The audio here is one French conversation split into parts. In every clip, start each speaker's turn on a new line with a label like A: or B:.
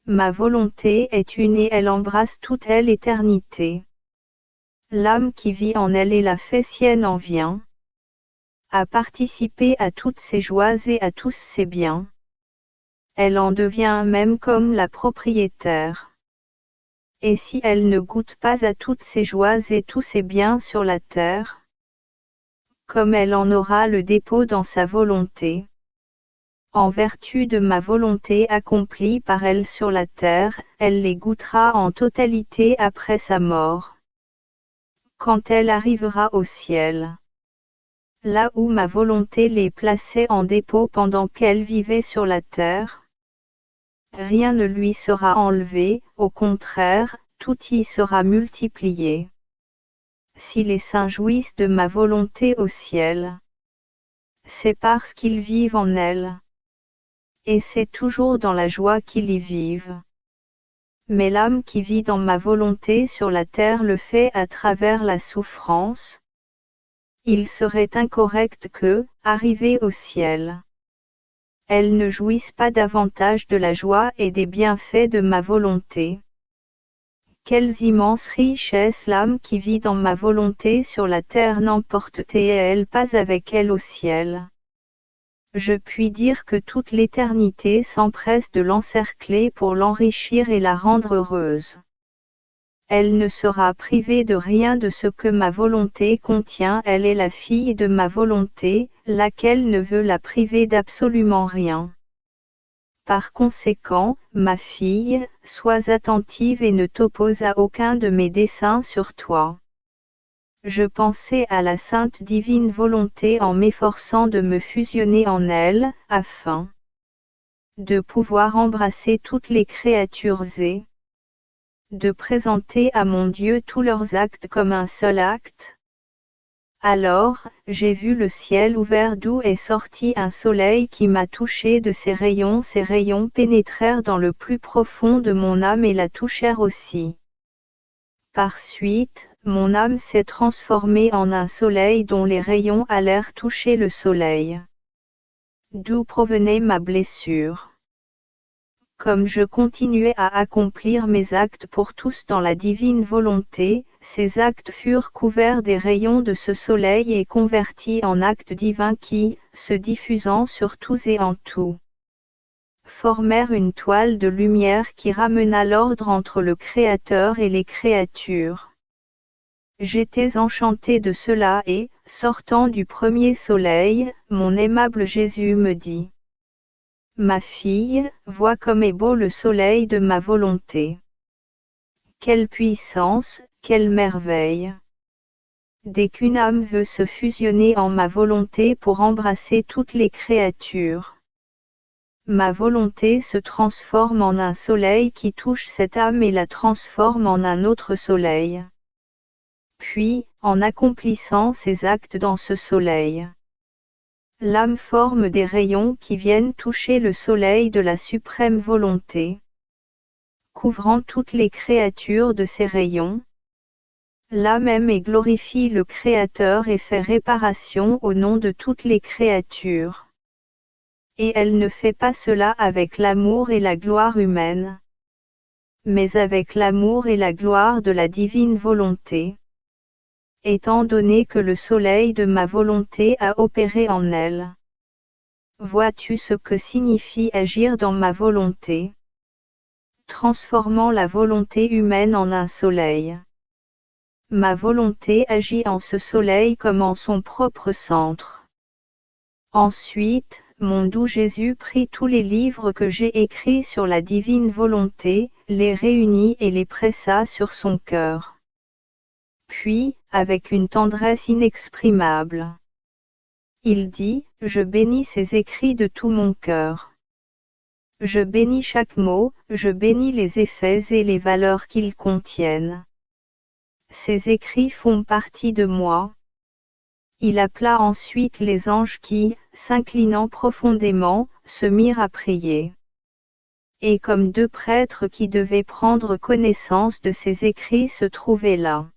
A: Ma volonté est une et elle embrasse toute l'éternité. L'âme qui vit en elle et la fait sienne en vient à participer à toutes ses joies et à tous ses biens. Elle en devient même comme la propriétaire. Et si elle ne goûte pas à toutes ses joies et tous ses biens sur la terre, comme elle en aura le dépôt dans sa volonté, en vertu de ma volonté accomplie par elle sur la terre, elle les goûtera en totalité après sa mort, quand elle arrivera au ciel. Là où ma volonté les plaçait en dépôt pendant qu'elle vivait sur la terre, rien ne lui sera enlevé, au contraire, tout y sera multiplié. Si les saints jouissent de ma volonté au ciel, c'est parce qu'ils vivent en elle. Et c'est toujours dans la joie qu'ils y vivent. Mais l'âme qui vit dans ma volonté sur la terre le fait à travers la souffrance. Il serait incorrect que, arrivée au ciel, elle ne jouisse pas davantage de la joie et des bienfaits de ma volonté. Quelles immenses richesses l'âme qui vit dans ma volonté sur la terre n'emporte-t-elle pas avec elle au ciel? Je puis dire que toute l'éternité s'empresse de l'encercler pour l'enrichir et la rendre heureuse. Elle ne sera privée de rien de ce que ma volonté contient. Elle est la fille de ma volonté, laquelle ne veut la priver d'absolument rien. Par conséquent, ma fille, sois attentive et ne t'oppose à aucun de mes desseins sur toi. Je pensais à la sainte divine volonté en m'efforçant de me fusionner en elle, afin de pouvoir embrasser toutes les créatures et de présenter à mon Dieu tous leurs actes comme un seul acte. Alors, j'ai vu le ciel ouvert d'où est sorti un soleil qui m'a touché de ses rayons. Ces rayons pénétrèrent dans le plus profond de mon âme et la touchèrent aussi. Par suite, mon âme s'est transformée en un soleil dont les rayons allèrent toucher le soleil. D'où provenait ma blessure? Comme je continuais à accomplir mes actes pour tous dans la divine volonté, ces actes furent couverts des rayons de ce soleil et convertis en actes divins qui, se diffusant sur tous et en tout, formèrent une toile de lumière qui ramena l'ordre entre le Créateur et les créatures. J'étais enchantée de cela et, sortant du premier soleil, mon aimable Jésus me dit: Ma fille, vois comme est beau le soleil de ma volonté. Quelle puissance, quelle merveille! Dès qu'une âme veut se fusionner en ma volonté pour embrasser toutes les créatures, ma volonté se transforme en un soleil qui touche cette âme et la transforme en un autre soleil. Puis, en accomplissant ses actes dans ce soleil, l'âme forme des rayons qui viennent toucher le soleil de la suprême volonté, couvrant toutes les créatures de ces rayons. L'âme aime et glorifie le Créateur et fait réparation au nom de toutes les créatures. Et elle ne fait pas cela avec l'amour et la gloire humaine, mais avec l'amour et la gloire de la divine volonté. Étant donné que le soleil de ma volonté a opéré en elle. Vois-tu ce que signifie agir dans ma volonté? Transformant la volonté humaine en un soleil. Ma volonté agit en ce soleil comme en son propre centre. Ensuite, mon doux Jésus prit tous les livres que j'ai écrits sur la divine volonté, les réunit et les pressa sur son cœur. Puis, avec une tendresse inexprimable, il dit, je bénis ces écrits de tout mon cœur. Je bénis chaque mot, je bénis les effets et les valeurs qu'ils contiennent. Ces écrits font partie de moi. Il appela ensuite les anges qui, s'inclinant profondément, se mirent à prier. Et comme deux prêtres qui devaient prendre connaissance de ces écrits se trouvaient là,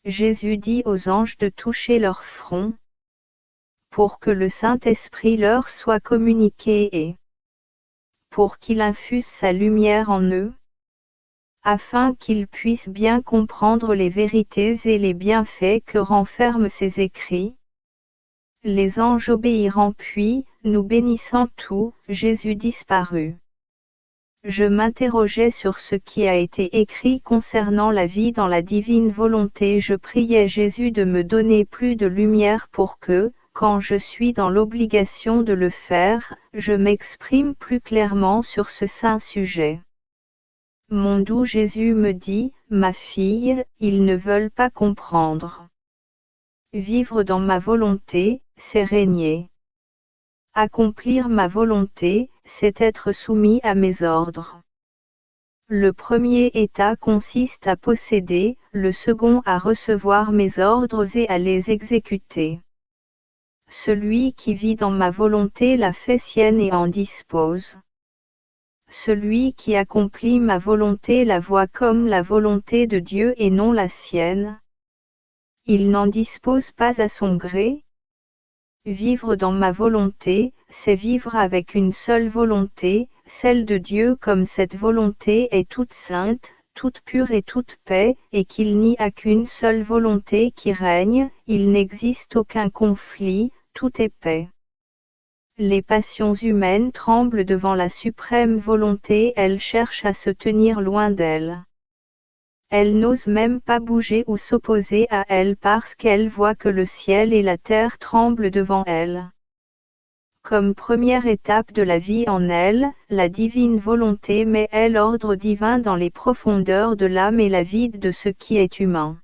A: Jésus dit aux anges de toucher leur front, pour que le Saint-Esprit leur soit communiqué et pour qu'il infuse sa lumière en eux, afin qu'ils puissent bien comprendre les vérités et les bienfaits que renferment ces écrits. Les anges obéirant puis, nous bénissant tout, Jésus disparut. Je m'interrogeais sur ce qui a été écrit concernant la vie dans la divine volonté. Je priais Jésus de me donner plus de lumière pour que, quand je suis dans l'obligation de le faire, je m'exprime plus clairement sur ce saint sujet. Mon doux Jésus me dit, ma fille, ils ne veulent pas comprendre. Vivre dans ma volonté, c'est régner. Accomplir ma volonté, c'est être soumis à mes ordres. Le premier état consiste à posséder, le second à recevoir mes ordres et à les exécuter. Celui qui vit dans ma volonté la fait sienne et en dispose. Celui qui accomplit ma volonté la voit comme la volonté de Dieu et non la sienne. Il n'en dispose pas à son gré. Vivre dans ma volonté, c'est vivre avec une seule volonté, celle de Dieu, comme cette volonté est toute sainte, toute pure et toute paix, et qu'il n'y a qu'une seule volonté qui règne, il n'existe aucun conflit, tout est paix. Les passions humaines tremblent devant la suprême volonté, elles cherchent à se tenir loin d'elle. Elles n'osent même pas bouger ou s'opposer à elle parce qu'elles voient que le ciel et la terre tremblent devant elle. Comme première étape de la vie en elle, la divine volonté met l'ordre divin dans les profondeurs de l'âme et la vie de ce qui est humain.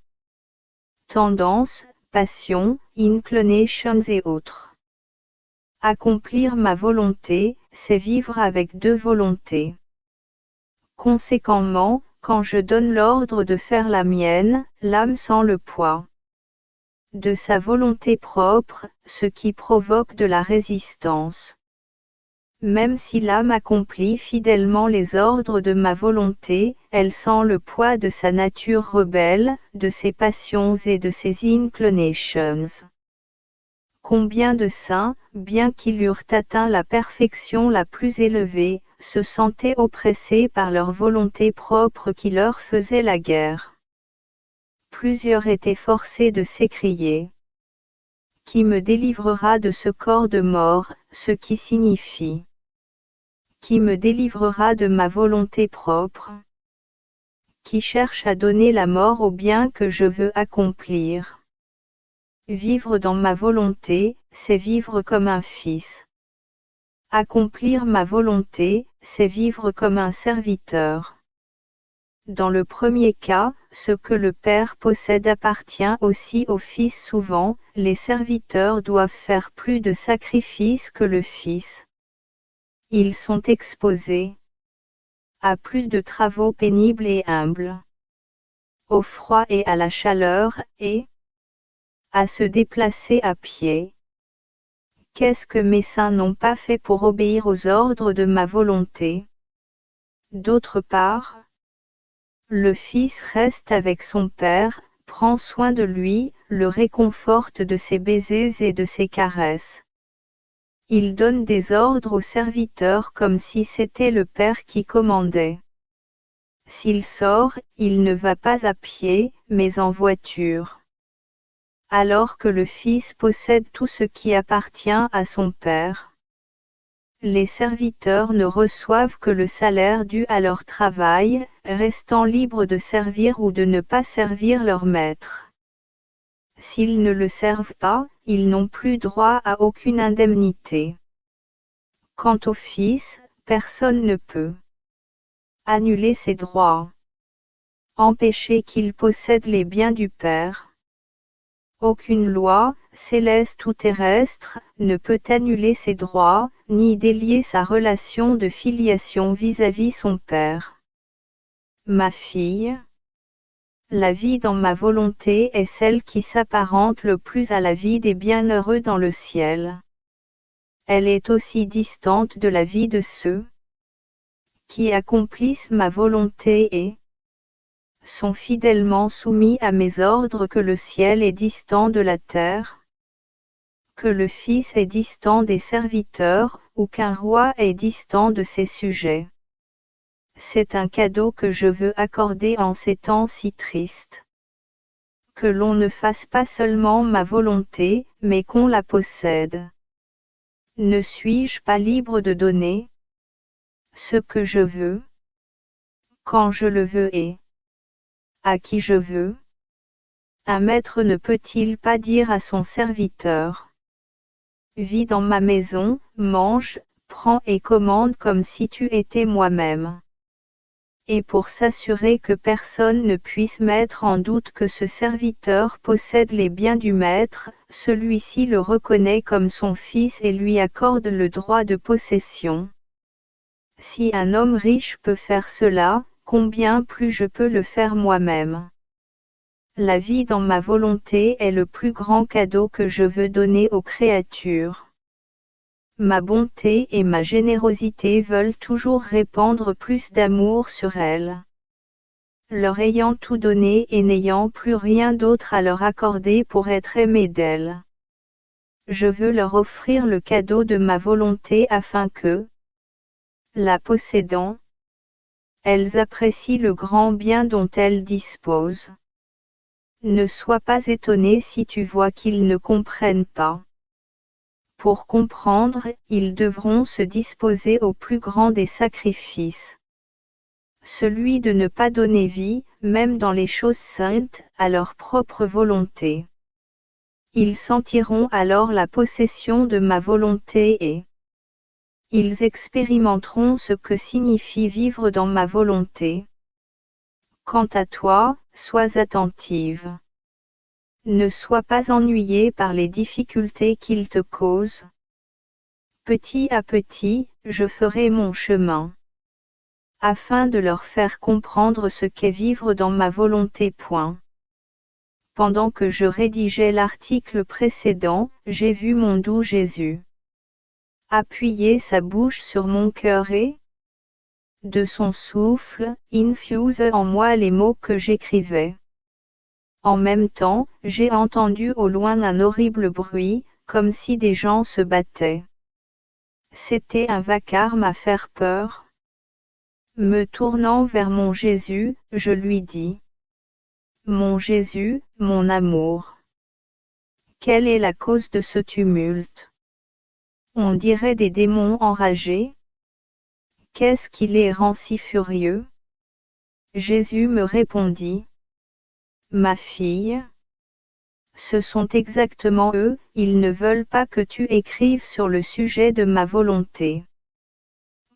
A: Tendances, passions, inclinations et autres. Accomplir ma volonté, c'est vivre avec deux volontés. Conséquemment, quand je donne l'ordre de faire la mienne, l'âme sent le poids de sa volonté propre, ce qui provoque de la résistance. Même si l'âme accomplit fidèlement les ordres de ma volonté, elle sent le poids de sa nature rebelle, de ses passions et de ses inclinations. Combien de saints, bien qu'ils eurent atteint la perfection la plus élevée, se sentaient oppressés par leur volonté propre qui leur faisait la guerre. Plusieurs étaient forcés de s'écrier. Qui me délivrera de ce corps de mort, ce qui signifie. Qui me délivrera de ma volonté propre? Qui cherche à donner la mort au bien que je veux accomplir? Vivre dans ma volonté, c'est vivre comme un fils. Accomplir ma volonté, c'est vivre comme un serviteur. Dans le premier cas, ce que le Père possède appartient aussi au Fils. Souvent, les serviteurs doivent faire plus de sacrifices que le Fils. Ils sont exposés à plus de travaux pénibles et humbles, au froid et à la chaleur, et à se déplacer à pied. Qu'est-ce que mes saints n'ont pas fait pour obéir aux ordres de ma volonté? D'autre part, le Fils reste avec son Père, prend soin de lui, le réconforte de ses baisers et de ses caresses. Il donne des ordres aux serviteurs comme si c'était le Père qui commandait. S'il sort, il ne va pas à pied, mais en voiture. Alors que le Fils possède tout ce qui appartient à son Père. Les serviteurs ne reçoivent que le salaire dû à leur travail, restant libres de servir ou de ne pas servir leur maître. S'ils ne le servent pas, ils n'ont plus droit à aucune indemnité. Quant au Fils, personne ne peut annuler ses droits, empêcher qu'il possède les biens du Père. Aucune loi, céleste ou terrestre, ne peut annuler ses droits, ni délier sa relation de filiation vis-à-vis son Père. Ma fille, la vie dans ma volonté est celle qui s'apparente le plus à la vie des bienheureux dans le ciel. Elle est aussi distante de la vie de ceux qui accomplissent ma volonté et sont fidèlement soumis à mes ordres que le ciel est distant de la terre, que le Fils est distant des serviteurs, ou qu'un roi est distant de ses sujets. C'est un cadeau que je veux accorder en ces temps si tristes. Que l'on ne fasse pas seulement ma volonté, mais qu'on la possède. Ne suis-je pas libre de donner ce que je veux, quand je le veux et à qui je veux? Un maître ne peut-il pas dire à son serviteur: vis dans ma maison, mange, prends et commande comme si tu étais moi-même. Et pour s'assurer que personne ne puisse mettre en doute que ce serviteur possède les biens du maître, celui-ci le reconnaît comme son fils et lui accorde le droit de possession. Si un homme riche peut faire cela, combien plus je peux le faire moi-même. La vie dans ma volonté est le plus grand cadeau que je veux donner aux créatures. Ma bonté et ma générosité veulent toujours répandre plus d'amour sur elles. Leur ayant tout donné et n'ayant plus rien d'autre à leur accorder pour être aimé d'elles. Je veux leur offrir le cadeau de ma volonté afin que, la possédant, elles apprécient le grand bien dont elles disposent. Ne sois pas étonné si tu vois qu'ils ne comprennent pas. Pour comprendre, ils devront se disposer au plus grand des sacrifices. Celui de ne pas donner vie, même dans les choses saintes, à leur propre volonté. Ils sentiront alors la possession de ma volonté et ils expérimenteront ce que signifie vivre dans ma volonté. Quant à toi, sois attentive. Ne sois pas ennuyé par les difficultés qu'ils te causent. Petit à petit, je ferai mon chemin, afin de leur faire comprendre ce qu'est vivre dans ma volonté. Pendant que je rédigeais l'article précédent, j'ai vu mon doux Jésus appuyer sa bouche sur mon cœur et, de son souffle, infuse en moi les mots que j'écrivais. En même temps, j'ai entendu au loin un horrible bruit, comme si des gens se battaient. C'était un vacarme à faire peur. Me tournant vers mon Jésus, je lui dis: Mon Jésus, mon amour, quelle est la cause de ce tumulte? On dirait des démons enragés. Qu'est-ce qui les rend si furieux? Jésus me répondit: Ma fille, ce sont exactement eux, ils ne veulent pas que tu écrives sur le sujet de ma volonté.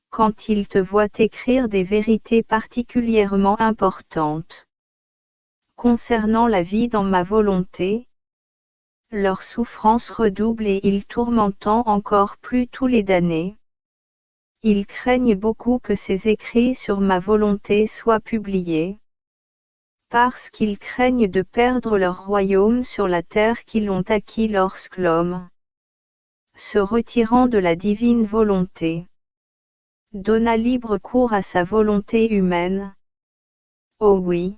A: Quand ils te voient écrire des vérités particulièrement importantes concernant la vie dans ma volonté, leur souffrance redouble et ils tourmentant encore plus tous les damnés. Ils craignent beaucoup que ces écrits sur ma volonté soient publiés, parce qu'ils craignent de perdre leur royaume sur la terre qu'ils ont acquis lorsque l'homme, se retirant de la divine volonté, donna libre cours à sa volonté humaine. Oh oui!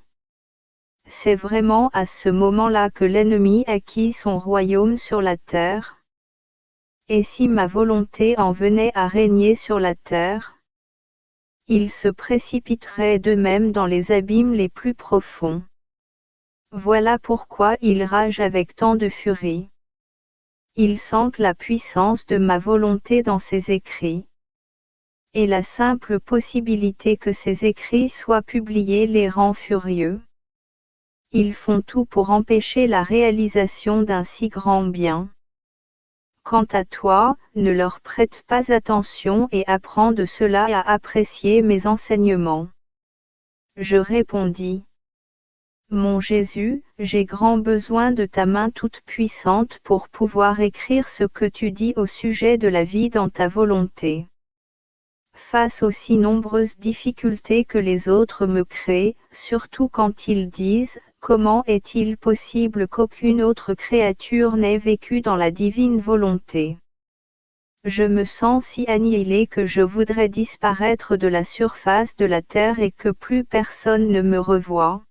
A: C'est vraiment à ce moment-là que l'ennemi acquit son royaume sur la terre. Et si ma volonté en venait à régner sur la terre, ils se précipiteraient d'eux-mêmes dans les abîmes les plus profonds. Voilà pourquoi ils ragent avec tant de furie. Ils sentent la puissance de ma volonté dans ces écrits. Et la simple possibilité que ces écrits soient publiés les rend furieux. Ils font tout pour empêcher la réalisation d'un si grand bien. Quant à toi, ne leur prête pas attention et apprends de cela à apprécier mes enseignements. Je répondis. Mon Jésus, j'ai grand besoin de ta main toute puissante pour pouvoir écrire ce que tu dis au sujet de la vie dans ta volonté. Face aux si nombreuses difficultés que les autres me créent, surtout quand ils disent « Comment est-il possible qu'aucune autre créature n'ait vécu dans la divine volonté ?» Je me sens si annihilé que je voudrais disparaître de la surface de la terre et que plus personne ne me revoie.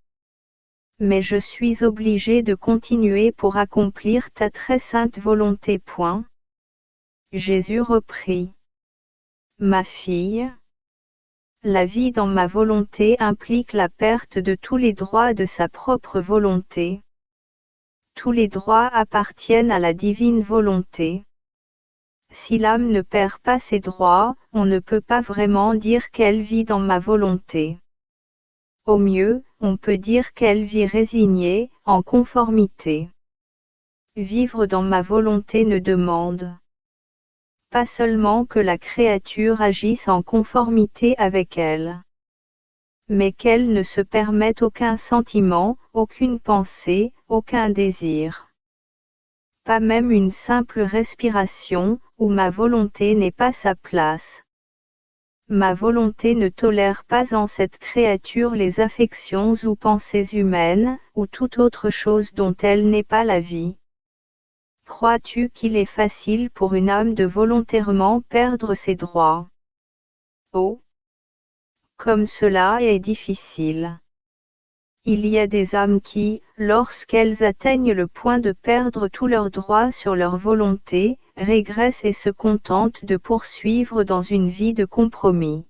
A: Mais je suis obligé de continuer pour accomplir ta très sainte volonté. Jésus reprit. Ma fille, la vie dans ma volonté implique la perte de tous les droits de sa propre volonté. Tous les droits appartiennent à la divine volonté. Si l'âme ne perd pas ses droits, on ne peut pas vraiment dire qu'elle vit dans ma volonté. Au mieux, on peut dire qu'elle vit résignée, en conformité. Vivre dans ma volonté ne demande pas seulement que la créature agisse en conformité avec elle, mais qu'elle ne se permette aucun sentiment, aucune pensée, aucun désir. Pas même une simple respiration, où ma volonté n'est pas sa place. Ma volonté ne tolère pas en cette créature les affections ou pensées humaines, ou toute autre chose dont elle n'est pas la vie. Crois-tu qu'il est facile pour une âme de volontairement perdre ses droits? Oh! Comme cela est difficile. Il y a des âmes qui, lorsqu'elles atteignent le point de perdre tous leurs droits sur leur volonté, régressent et se contentent de poursuivre dans une vie de compromis.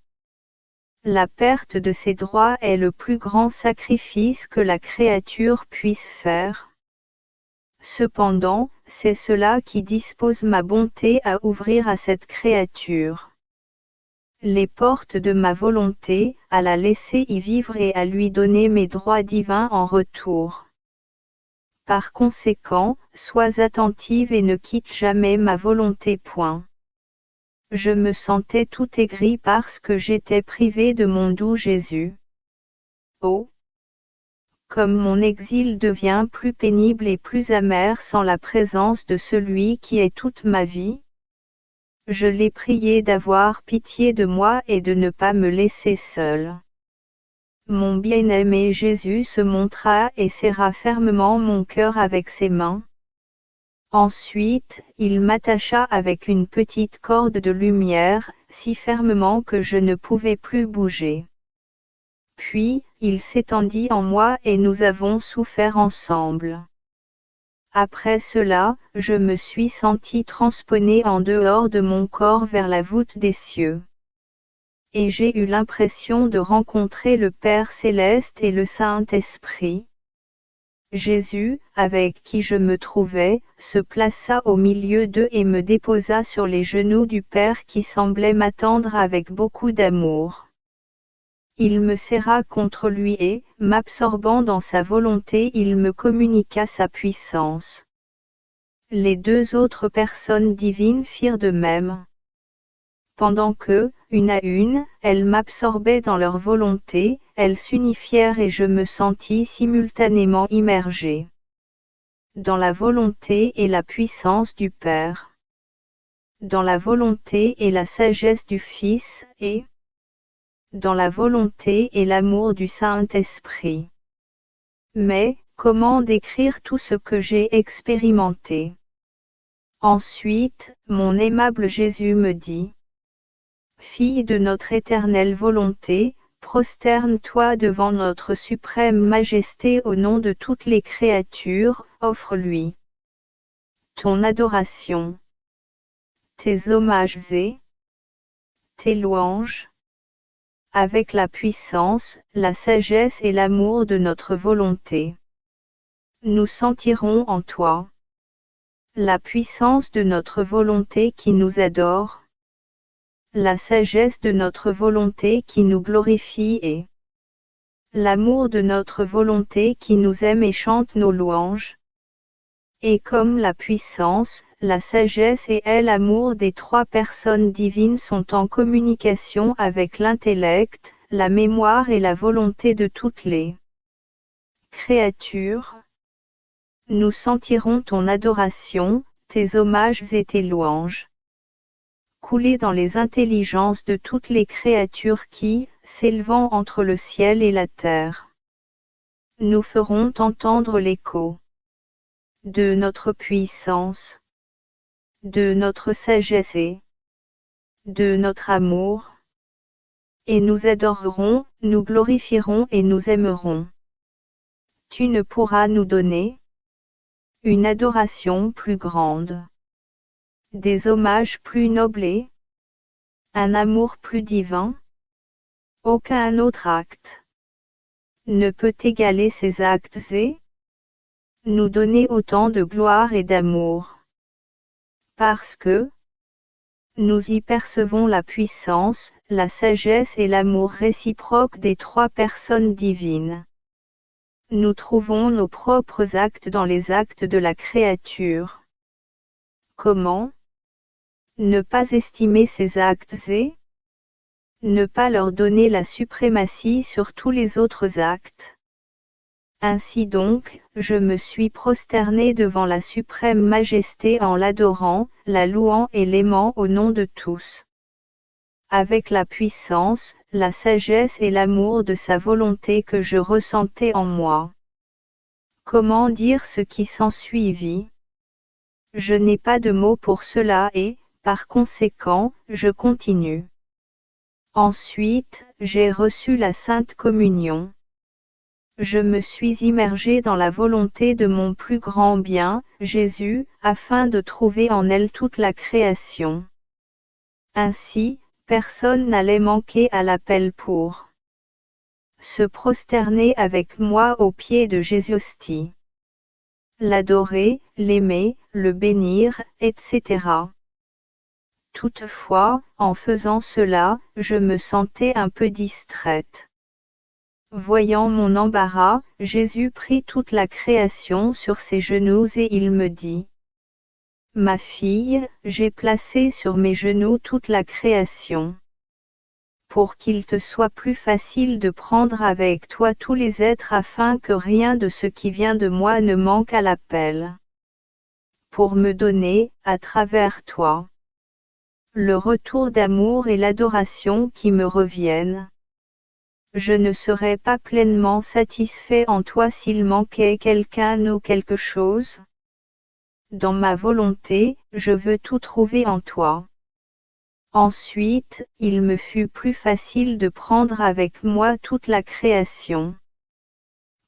A: La perte de ses droits est le plus grand sacrifice que la créature puisse faire. Cependant, c'est cela qui dispose ma bonté à ouvrir à cette créature les portes de ma volonté, à la laisser y vivre et à lui donner mes droits divins en retour. Par conséquent, sois attentive et ne quitte jamais ma volonté. Je me sentais tout aigri parce que j'étais privé de mon doux Jésus. Oh! Comme mon exil devient plus pénible et plus amer sans la présence de celui qui est toute ma vie. Je l'ai prié d'avoir pitié de moi et de ne pas me laisser seul. Mon bien-aimé Jésus se montra et serra fermement mon cœur avec ses mains. Ensuite, il m'attacha avec une petite corde de lumière, si fermement que je ne pouvais plus bouger. Puis, il s'étendit en moi et nous avons souffert ensemble. Après cela, je me suis senti transponé en dehors de mon corps vers la voûte des cieux. Et j'ai eu l'impression de rencontrer le Père céleste et le Saint-Esprit. Jésus, avec qui je me trouvais, se plaça au milieu d'eux et me déposa sur les genoux du Père qui semblait m'attendre avec beaucoup d'amour. Il me serra contre lui et, m'absorbant dans sa volonté, il me communiqua sa puissance. Les deux autres personnes divines firent de même. Pendant que, une à une, elles m'absorbaient dans leur volonté, elles s'unifièrent et je me sentis simultanément immergé dans la volonté et la puissance du Père, dans la volonté et la sagesse du Fils, et dans la volonté et l'amour du Saint-Esprit. Mais, comment décrire tout ce que j'ai expérimenté? Ensuite, mon aimable Jésus me dit: Fille de notre éternelle volonté, prosterne-toi devant notre suprême majesté au nom de toutes les créatures, offre-lui ton adoration, tes hommages et tes louanges. avec la puissance, la sagesse et l'amour de notre volonté. Nous sentirons en toi la puissance de notre volonté qui nous adore, la sagesse de notre volonté qui nous glorifie et l'amour de notre volonté qui nous aime et chante nos louanges. Et comme la puissance, la sagesse et l'amour des trois personnes divines sont en communication avec l'intellect, la mémoire et la volonté de toutes les créatures, nous sentirons ton adoration, tes hommages et tes louanges couler dans les intelligences de toutes les créatures qui, s'élevant entre le ciel et la terre, nous feront entendre l'écho de notre puissance, de notre sagesse et de notre amour, et nous adorerons, nous glorifierons et nous aimerons. Tu ne pourras nous donner une adoration plus grande, des hommages plus nobles et un amour plus divin. Aucun autre acte ne peut égaler ces actes et nous donner autant de gloire et d'amour. Parce que nous y percevons la puissance, la sagesse et l'amour réciproque des trois personnes divines. Nous trouvons nos propres actes dans les actes de la créature. Comment ne pas estimer ces actes et ne pas leur donner la suprématie sur tous les autres actes? Ainsi donc, je me suis prosterné devant la suprême majesté en l'adorant, la louant et l'aimant au nom de tous. Avec la puissance, la sagesse et l'amour de sa volonté que je ressentais en moi. Comment dire ce qui s'ensuivit? Je n'ai pas de mots pour cela et, par conséquent, je continue. Ensuite, j'ai reçu la Sainte Communion. Je me suis immergé dans la volonté de mon plus grand bien, Jésus, afin de trouver en elle toute la création. Ainsi, personne n'allait manquer à l'appel pour se prosterner avec moi aux pieds de Jésus, l'adorer, l'aimer, le bénir, etc. Toutefois, en faisant cela, je me sentais un peu distraite. Voyant mon embarras, Jésus prit toute la création sur ses genoux et il me dit: Ma fille, j'ai placé sur mes genoux toute la création, pour qu'il te soit plus facile de prendre avec toi tous les êtres afin que rien de ce qui vient de moi ne manque à l'appel. Pour me donner, à travers toi, le retour d'amour et l'adoration qui me reviennent. Je ne serais pas pleinement satisfait en toi s'il manquait quelqu'un ou quelque chose. Dans ma volonté, je veux tout trouver en toi. Ensuite, il me fut plus facile de prendre avec moi toute la création,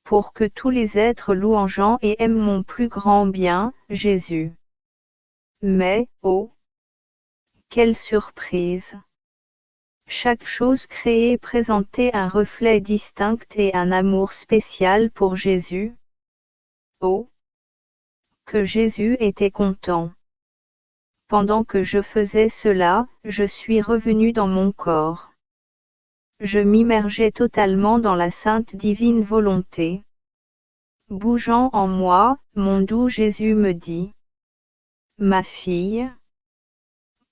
A: pour que tous les êtres louangeant et aiment mon plus grand bien, Jésus. Mais, oh, quelle surprise! Chaque chose créée présentait un reflet distinct et un amour spécial pour Jésus. Oh, que Jésus était content! Pendant que je faisais cela, je suis revenu dans mon corps. Je m'immergeais totalement dans la sainte divine volonté. Bougeant en moi, mon doux Jésus me dit: Ma fille,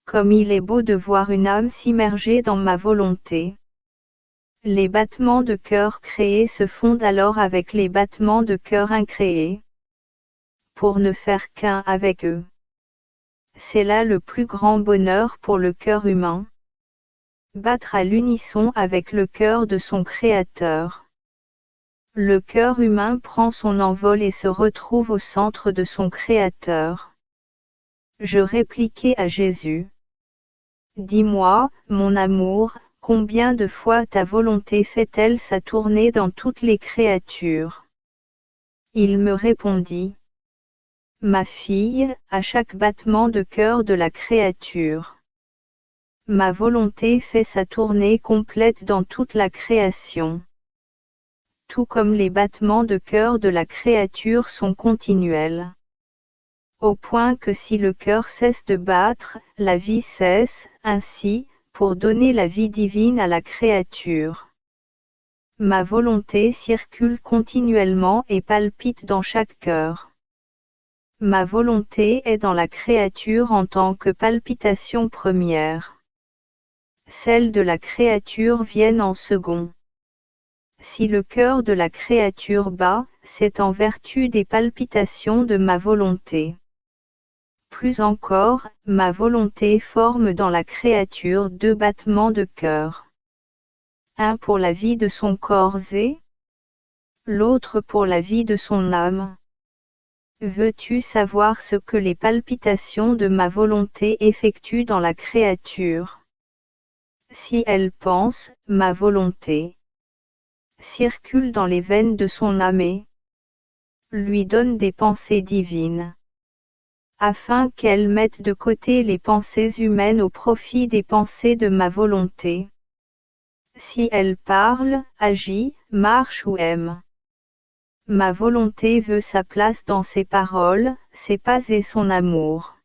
A: comme il est beau de voir une âme s'immerger dans ma volonté. Les battements de cœur créés se fondent alors avec les battements de cœur incréés, pour ne faire qu'un avec eux. C'est là le plus grand bonheur pour le cœur humain. Battre à l'unisson avec le cœur de son Créateur. Le cœur humain prend son envol et se retrouve au centre de son Créateur. Je répliquai à Jésus: Dis-moi, mon amour, combien de fois ta volonté fait-elle sa tournée dans toutes les créatures? Il me répondit: Ma fille, à chaque battement de cœur de la créature, ma volonté fait sa tournée complète dans toute la création. Tout comme les battements de cœur de la créature sont continuels. Au point que si le cœur cesse de battre, la vie cesse, ainsi, pour donner la vie divine à la créature. Ma volonté circule continuellement et palpite dans chaque cœur. Ma volonté est dans la créature en tant que palpitation première. Celles de la créature viennent en second. Si le cœur de la créature bat, c'est en vertu des palpitations de ma volonté. Plus encore, ma volonté forme dans la créature 2 battements de cœur. Un pour la vie de son corps et l'autre pour la vie de son âme. Veux-tu savoir ce que les palpitations de ma volonté effectuent dans la créature? Si elle pense, ma volonté circule dans les veines de son âme et lui donne des pensées divines, afin qu'elle mette de côté les pensées humaines au profit des pensées de ma volonté. Si elle parle, agit, marche ou aime, ma volonté veut sa place dans ses paroles, ses pas et son amour.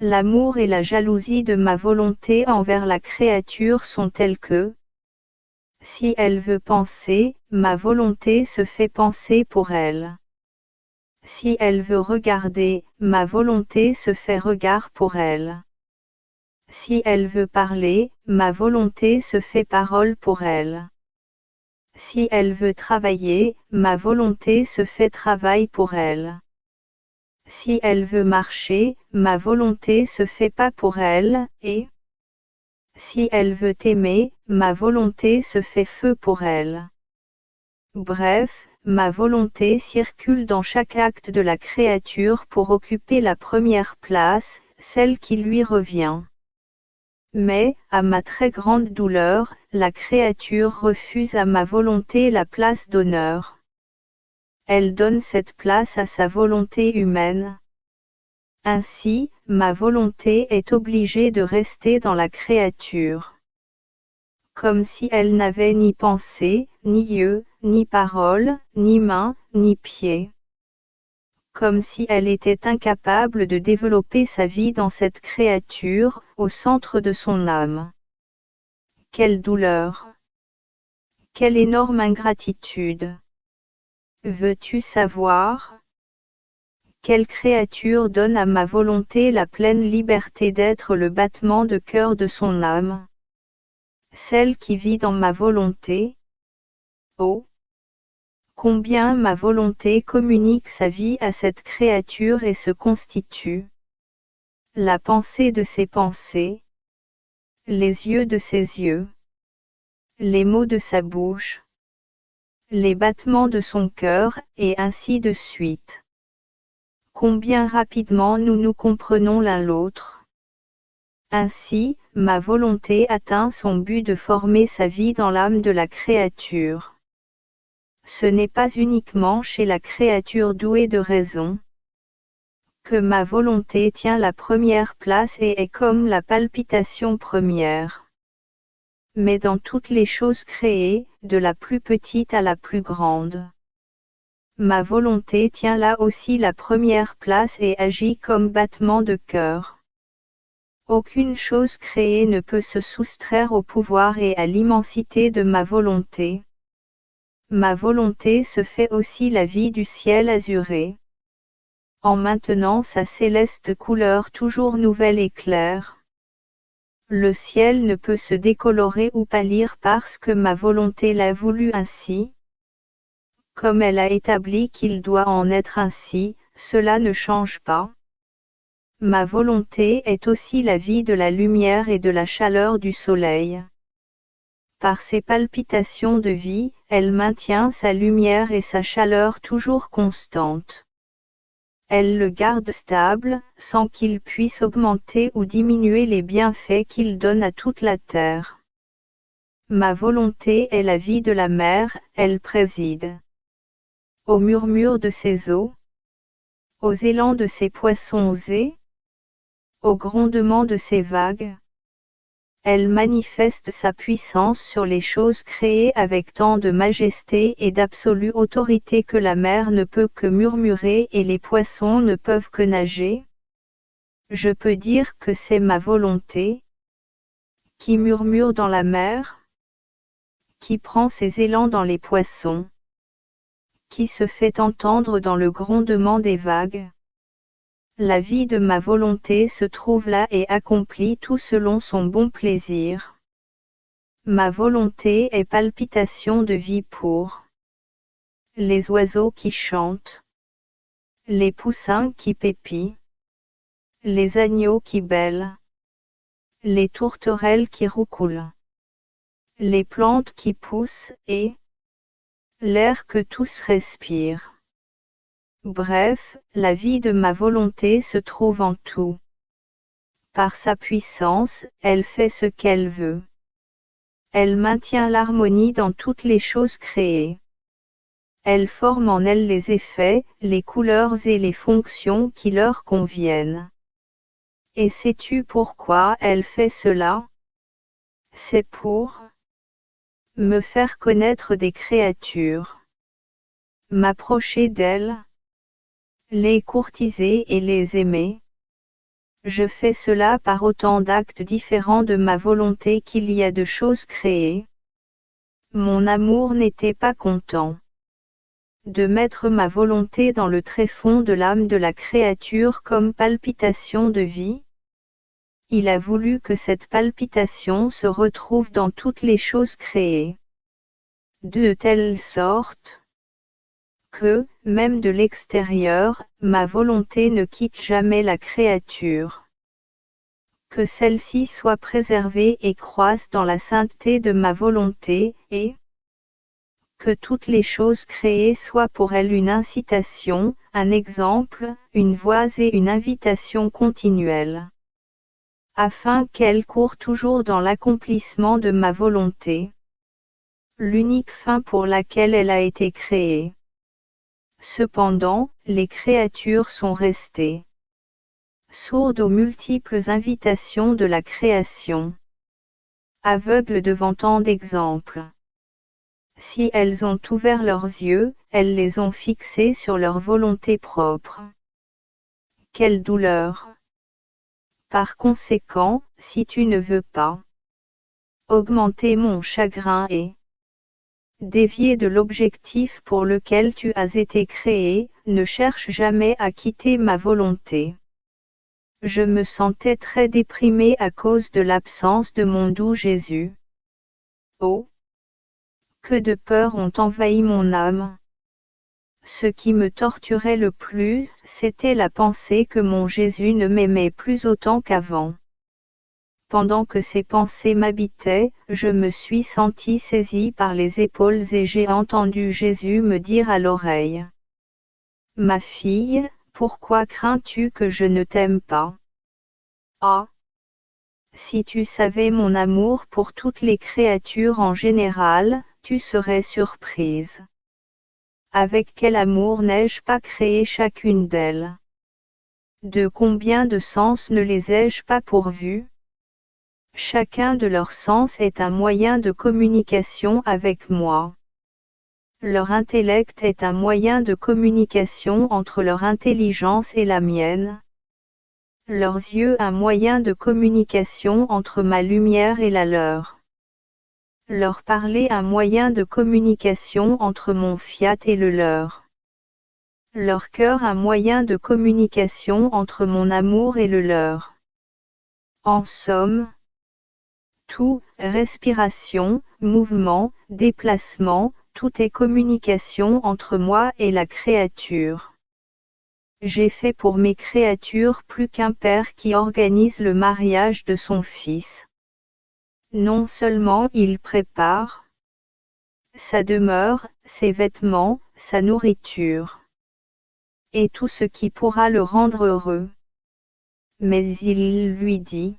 A: L'amour et la jalousie de ma volonté envers la créature sont telles que, si elle veut penser, ma volonté se fait penser pour elle. Si elle veut regarder, ma volonté se fait regard pour elle. Si elle veut parler, ma volonté se fait parole pour elle. Si elle veut travailler, ma volonté se fait travail pour elle. Si elle veut marcher, ma volonté se fait pas pour elle, et si elle veut aimer, ma volonté se fait feu pour elle. Bref, ma volonté circule dans chaque acte de la créature pour occuper la première place, celle qui lui revient. Mais, à ma très grande douleur, la créature refuse à ma volonté la place d'honneur. Elle donne cette place à sa volonté humaine. Ainsi, ma volonté est obligée de rester dans la créature. Comme si elle n'avait ni pensée, ni yeux, ni parole, ni main, ni pied. Comme si elle était incapable de développer sa vie dans cette créature, au centre de son âme. Quelle douleur! Quelle énorme ingratitude! Veux-tu savoir? Quelle créature donne à ma volonté la pleine liberté d'être le battement de cœur de son âme? Celle qui vit dans ma volonté. Oh! Combien ma volonté communique sa vie à cette créature et se constitue la pensée de ses pensées, les yeux de ses yeux, les mots de sa bouche, les battements de son cœur, et ainsi de suite. Combien rapidement nous nous comprenons l'un l'autre. Ainsi, ma volonté atteint son but de former sa vie dans l'âme de la créature. Ce n'est pas uniquement chez la créature douée de raison que ma volonté tient la première place et est comme la palpitation première. Mais dans toutes les choses créées, de la plus petite à la plus grande. Ma volonté tient là aussi la première place et agit comme battement de cœur. Aucune chose créée ne peut se soustraire au pouvoir et à l'immensité de ma volonté. Ma volonté se fait aussi la vie du ciel azuré, en maintenant sa céleste couleur toujours nouvelle et claire. Le ciel ne peut se décolorer ou pâlir parce que ma volonté l'a voulu ainsi. Comme elle a établi qu'il doit en être ainsi, cela ne change pas. Ma volonté est aussi la vie de la lumière et de la chaleur du soleil. Par ses palpitations de vie, elle maintient sa lumière et sa chaleur toujours constantes. Elle le garde stable, sans qu'il puisse augmenter ou diminuer les bienfaits qu'il donne à toute la terre. Ma volonté est la vie de la mer, elle préside au murmure de ses eaux, aux élans de ses poissons et au grondement de ses vagues. Elle manifeste sa puissance sur les choses créées avec tant de majesté et d'absolue autorité que la mer ne peut que murmurer et les poissons ne peuvent que nager. Je peux dire que c'est ma volonté qui murmure dans la mer, qui prend ses élans dans les poissons, qui se fait entendre dans le grondement des vagues. La vie de ma volonté se trouve là et accomplit tout selon son bon plaisir. Ma volonté est palpitation de vie pour les oiseaux qui chantent, les poussins qui pépient, les agneaux qui bêlent, les tourterelles qui roucoulent, les plantes qui poussent et l'air que tous respirent. Bref, la vie de ma volonté se trouve en tout. Par sa puissance, elle fait ce qu'elle veut. Elle maintient l'harmonie dans toutes les choses créées. Elle forme en elle les effets, les couleurs et les fonctions qui leur conviennent. Et sais-tu pourquoi elle fait cela? C'est pour me faire connaître des créatures, m'approcher d'elles, les courtiser et les aimer. Je fais cela par autant d'actes différents de ma volonté qu'il y a de choses créées. Mon amour n'était pas content de mettre ma volonté dans le tréfonds de l'âme de la créature comme palpitation de vie. Il a voulu que cette palpitation se retrouve dans toutes les choses créées. De telle sorte que, même de l'extérieur, ma volonté ne quitte jamais la créature. Que celle-ci soit préservée et croisse dans la sainteté de ma volonté, et que toutes les choses créées soient pour elle une incitation, un exemple, une voie et une invitation continuelle. Afin qu'elle court toujours dans l'accomplissement de ma volonté. L'unique fin pour laquelle elle a été créée. Cependant, les créatures sont restées sourdes aux multiples invitations de la création, aveugles devant tant d'exemples. Si elles ont ouvert leurs yeux, elles les ont fixés sur leur volonté propre. Quelle douleur! Par conséquent, si tu ne veux pas augmenter mon chagrin et dévier de l'objectif pour lequel tu as été créé, ne cherche jamais à quitter ma volonté. Je me sentais très déprimée à cause de l'absence de mon doux Jésus. Oh! Que de peurs ont envahi mon âme! Ce qui me torturait le plus, c'était la pensée que mon Jésus ne m'aimait plus autant qu'avant. Pendant que ces pensées m'habitaient, je me suis sentie saisie par les épaules et j'ai entendu Jésus me dire à l'oreille: Ma fille, pourquoi crains-tu que je ne t'aime pas? Ah! Si tu savais mon amour pour toutes les créatures en général, tu serais surprise. Avec quel amour n'ai-je pas créé chacune d'elles? De combien de sens ne les ai-je pas pourvus? Chacun de leurs sens est un moyen de communication avec moi. Leur intellect est un moyen de communication entre leur intelligence et la mienne. Leurs yeux un moyen de communication entre ma lumière et la leur. Leur parler un moyen de communication entre mon fiat et le leur. Leur cœur un moyen de communication entre mon amour et le leur. En somme, tout, respiration, mouvement, déplacement, tout est communication entre moi et la créature. J'ai fait pour mes créatures plus qu'un père qui organise le mariage de son fils. Non seulement il prépare sa demeure, ses vêtements, sa nourriture, et tout ce qui pourra le rendre heureux. Mais il lui dit: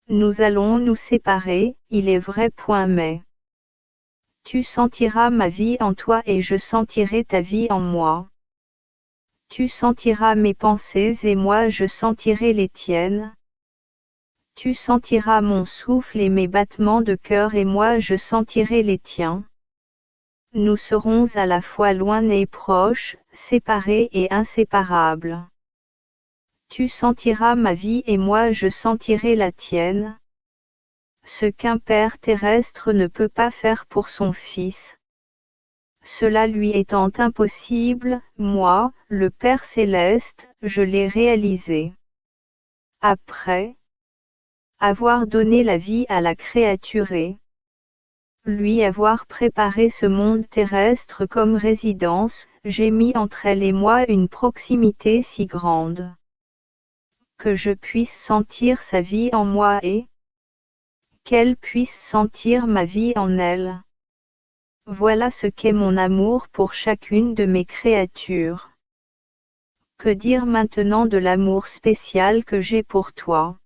A: Nous allons nous séparer, il est vrai point mais. Tu sentiras ma vie en toi et je sentirai ta vie en moi. Tu sentiras mes pensées et moi je sentirai les tiennes. Tu sentiras mon souffle et mes battements de cœur et moi je sentirai les tiens. Nous serons à la fois loin et proches, séparés et inséparables. Tu sentiras ma vie et moi je sentirai la tienne. Ce qu'un père terrestre ne peut pas faire pour son fils. Cela lui étant impossible, moi, le Père céleste, je l'ai réalisé. Après avoir donné la vie à la créature et lui avoir préparé ce monde terrestre comme résidence, j'ai mis entre elle et moi une proximité si grande que je puisse sentir sa vie en moi et qu'elle puisse sentir ma vie en elle. Voilà ce qu'est mon amour pour chacune de mes créatures. Que dire maintenant de l'amour spécial que j'ai pour toi?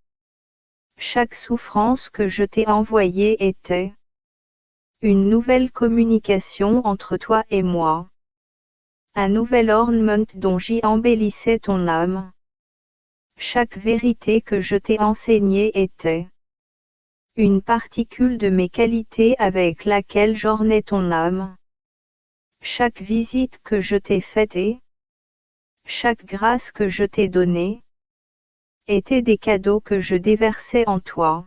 A: Chaque souffrance que je t'ai envoyée était une nouvelle communication entre toi et moi. Un nouvel ornement dont j'y embellissais ton âme. Chaque vérité que je t'ai enseignée était une particule de mes qualités avec laquelle j'ornais ton âme. Chaque visite que je t'ai faite et chaque grâce que je t'ai donnée étaient des cadeaux que je déversais en toi.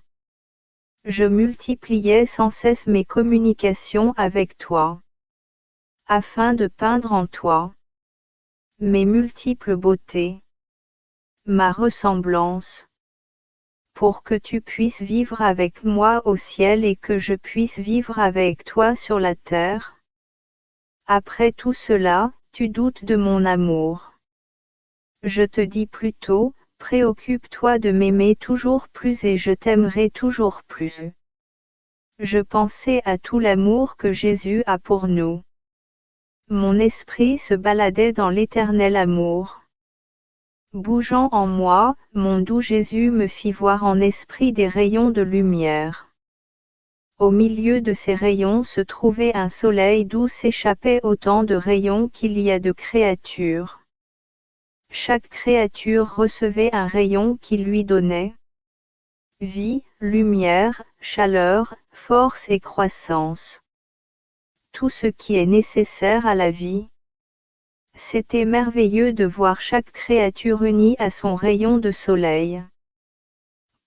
A: Je multipliais sans cesse mes communications avec toi, afin de peindre en toi mes multiples beautés, ma ressemblance, pour que tu puisses vivre avec moi au ciel et que je puisse vivre avec toi sur la terre. Après tout cela, tu doutes de mon amour. Je te dis plutôt, préoccupe-toi de m'aimer toujours plus et je t'aimerai toujours plus. Je pensais à tout l'amour que Jésus a pour nous. Mon esprit se baladait dans l'éternel amour. Bougeant en moi, mon doux Jésus me fit voir en esprit des rayons de lumière. Au milieu de ces rayons se trouvait un soleil d'où s'échappaient autant de rayons qu'il y a de créatures. Chaque créature recevait un rayon qui lui donnait vie, lumière, chaleur, force et croissance. Tout ce qui est nécessaire à la vie. C'était merveilleux de voir chaque créature unie à son rayon de soleil.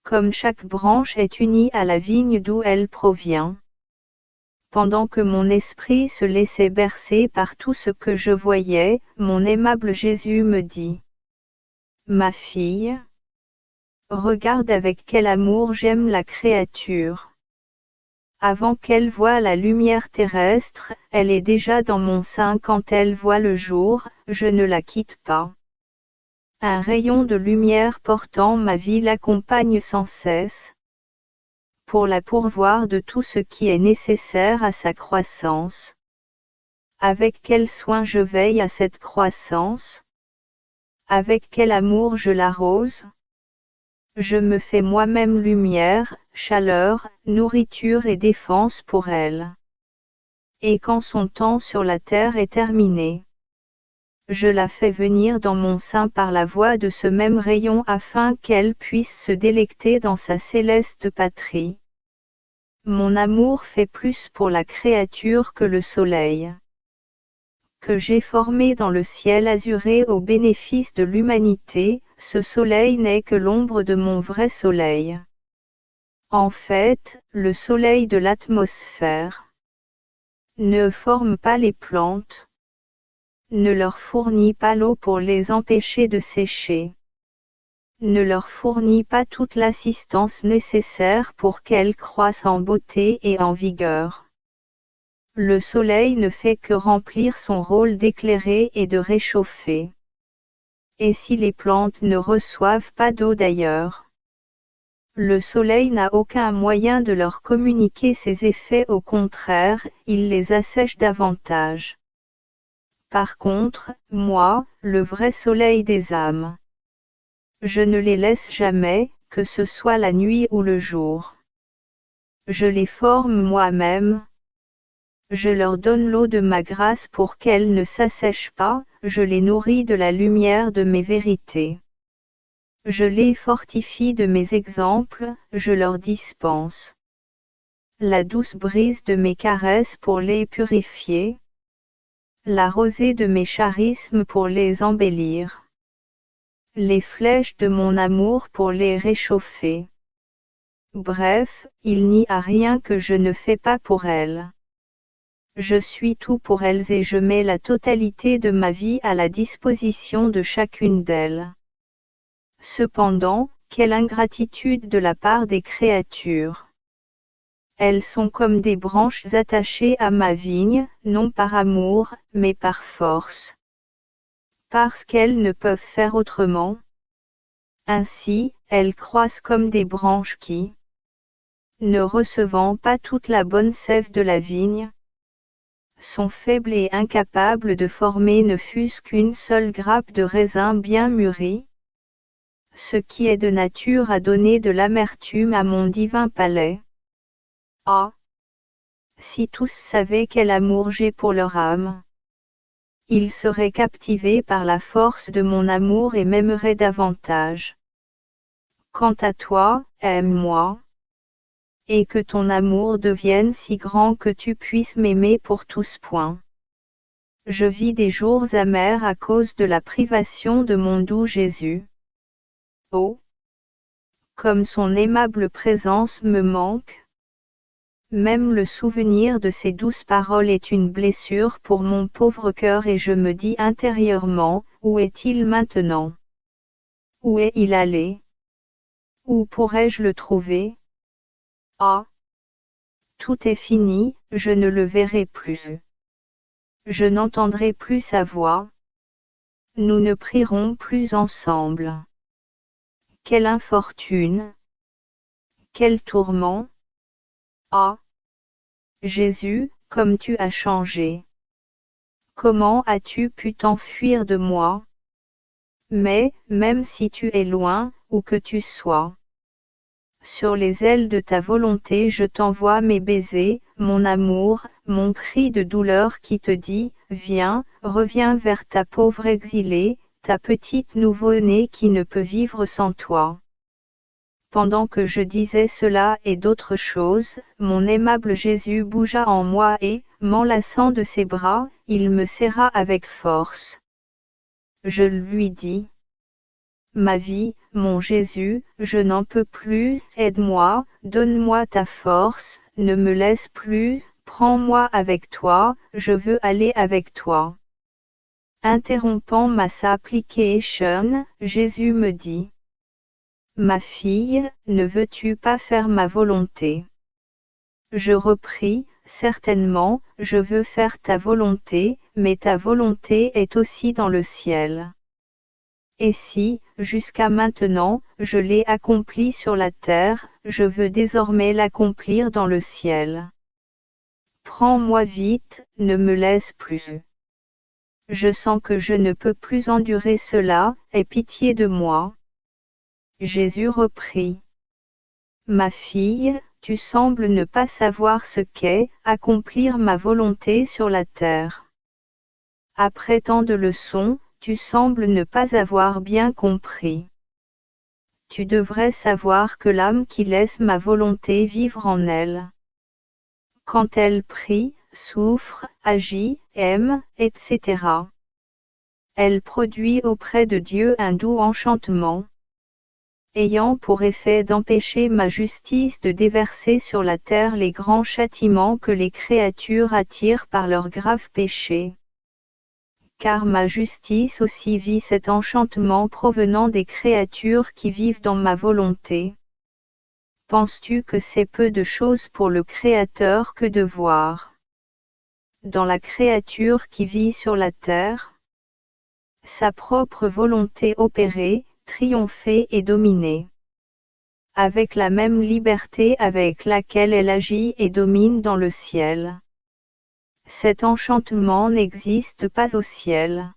A: Comme chaque branche est unie à la vigne d'où elle provient. Pendant que mon esprit se laissait bercer par tout ce que je voyais, mon aimable Jésus me dit: Ma fille, regarde avec quel amour j'aime la créature. Avant qu'elle voie la lumière terrestre, elle est déjà dans mon sein quand elle voit le jour, je ne la quitte pas. Un rayon de lumière portant ma vie l'accompagne sans cesse, pour la pourvoir de tout ce qui est nécessaire à sa croissance. Avec quel soin je veille à cette croissance? Avec quel amour je l'arrose? Je me fais moi-même lumière, chaleur, nourriture et défense pour elle. Et quand son temps sur la terre est terminé, je la fais venir dans mon sein par la voie de ce même rayon afin qu'elle puisse se délecter dans sa céleste patrie. Mon amour fait plus pour la créature que le soleil, que j'ai formé dans le ciel azuré au bénéfice de l'humanité. Ce soleil n'est que l'ombre de mon vrai soleil. En fait, le soleil de l'atmosphère ne forme pas les plantes, ne leur fournit pas l'eau pour les empêcher de sécher, ne leur fournit pas toute l'assistance nécessaire pour qu'elles croissent en beauté et en vigueur. Le soleil ne fait que remplir son rôle d'éclairer et de réchauffer. Et si les plantes ne reçoivent pas d'eau d'ailleurs, le soleil n'a aucun moyen de leur communiquer ses effets, au contraire, il les assèche davantage. Par contre, moi, le vrai soleil des âmes, je ne les laisse jamais, que ce soit la nuit ou le jour. Je les forme moi-même. Je leur donne l'eau de ma grâce pour qu'elles ne s'assèchent pas, je les nourris de la lumière de mes vérités. Je les fortifie de mes exemples, je leur dispense la douce brise de mes caresses pour les purifier, la rosée de mes charismes pour les embellir, les flèches de mon amour pour les réchauffer. Bref, il n'y a rien que je ne fais pas pour elles. Je suis tout pour elles et je mets la totalité de ma vie à la disposition de chacune d'elles. Cependant, quelle ingratitude de la part des créatures! Elles sont comme des branches attachées à ma vigne, non par amour, mais par force. Parce qu'elles ne peuvent faire autrement. Ainsi, elles croissent comme des branches qui, ne recevant pas toute la bonne sève de la vigne, sont faibles et incapables de former ne fût-ce qu'une seule grappe de raisin bien mûri, ce qui est de nature à donner de l'amertume à mon divin palais. Ah! Si tous savaient quel amour j'ai pour leur âme, ils seraient captivés par la force de mon amour et m'aimeraient davantage. Quant à toi, aime-moi, et que ton amour devienne si grand que tu puisses m'aimer pour tous. Je vis des jours amers à cause de la privation de mon doux Jésus. Oh! Comme son aimable présence me manque. Même le souvenir de ces douces paroles est une blessure pour mon pauvre cœur et je me dis intérieurement, où est-il maintenant? Où est-il allé? Où pourrais-je le trouver? Ah! Tout est fini, je ne le verrai plus. Je n'entendrai plus sa voix. Nous ne prierons plus ensemble. Quelle infortune! Quel tourment! Ah! Jésus, comme tu as changé! Comment as-tu pu t'enfuir de moi? Mais, même si tu es loin, où que tu sois, sur les ailes de ta volonté je t'envoie mes baisers, mon amour, mon cri de douleur qui te dit, viens, reviens vers ta pauvre exilée, ta petite nouveau-née qui ne peut vivre sans toi. Pendant que je disais cela et d'autres choses, mon aimable Jésus bougea en moi et, m'enlaçant de ses bras, il me serra avec force. Je lui dis: ma vie, mon Jésus, je n'en peux plus, aide-moi, donne-moi ta force, ne me laisse plus, prends-moi avec toi, je veux aller avec toi. Interrompant ma supplication, Jésus me dit: ma fille, ne veux-tu pas faire ma volonté? Je repris: certainement, je veux faire ta volonté, mais ta volonté est aussi dans le ciel. Et si, jusqu'à maintenant, je l'ai accompli sur la terre, je veux désormais l'accomplir dans le ciel. Prends-moi vite, ne me laisse plus. Je sens que je ne peux plus endurer cela, aie pitié de moi. Jésus reprit: ma fille, tu sembles ne pas savoir ce qu'est accomplir ma volonté sur la terre. Après tant de leçons, tu sembles ne pas avoir bien compris. Tu devrais savoir que l'âme qui laisse ma volonté vivre en elle, quand elle prie, souffre, agit, aime, etc., elle produit auprès de Dieu un doux enchantement, ayant pour effet d'empêcher ma justice de déverser sur la terre les grands châtiments que les créatures attirent par leurs graves péchés. Car ma justice aussi vit cet enchantement provenant des créatures qui vivent dans ma volonté. Penses-tu que c'est peu de choses pour le Créateur que de voir, dans la créature qui vit sur la terre, sa propre volonté opérer, triompher et dominer, avec la même liberté avec laquelle elle agit et domine dans le ciel? Cet enchantement n'existe pas au ciel.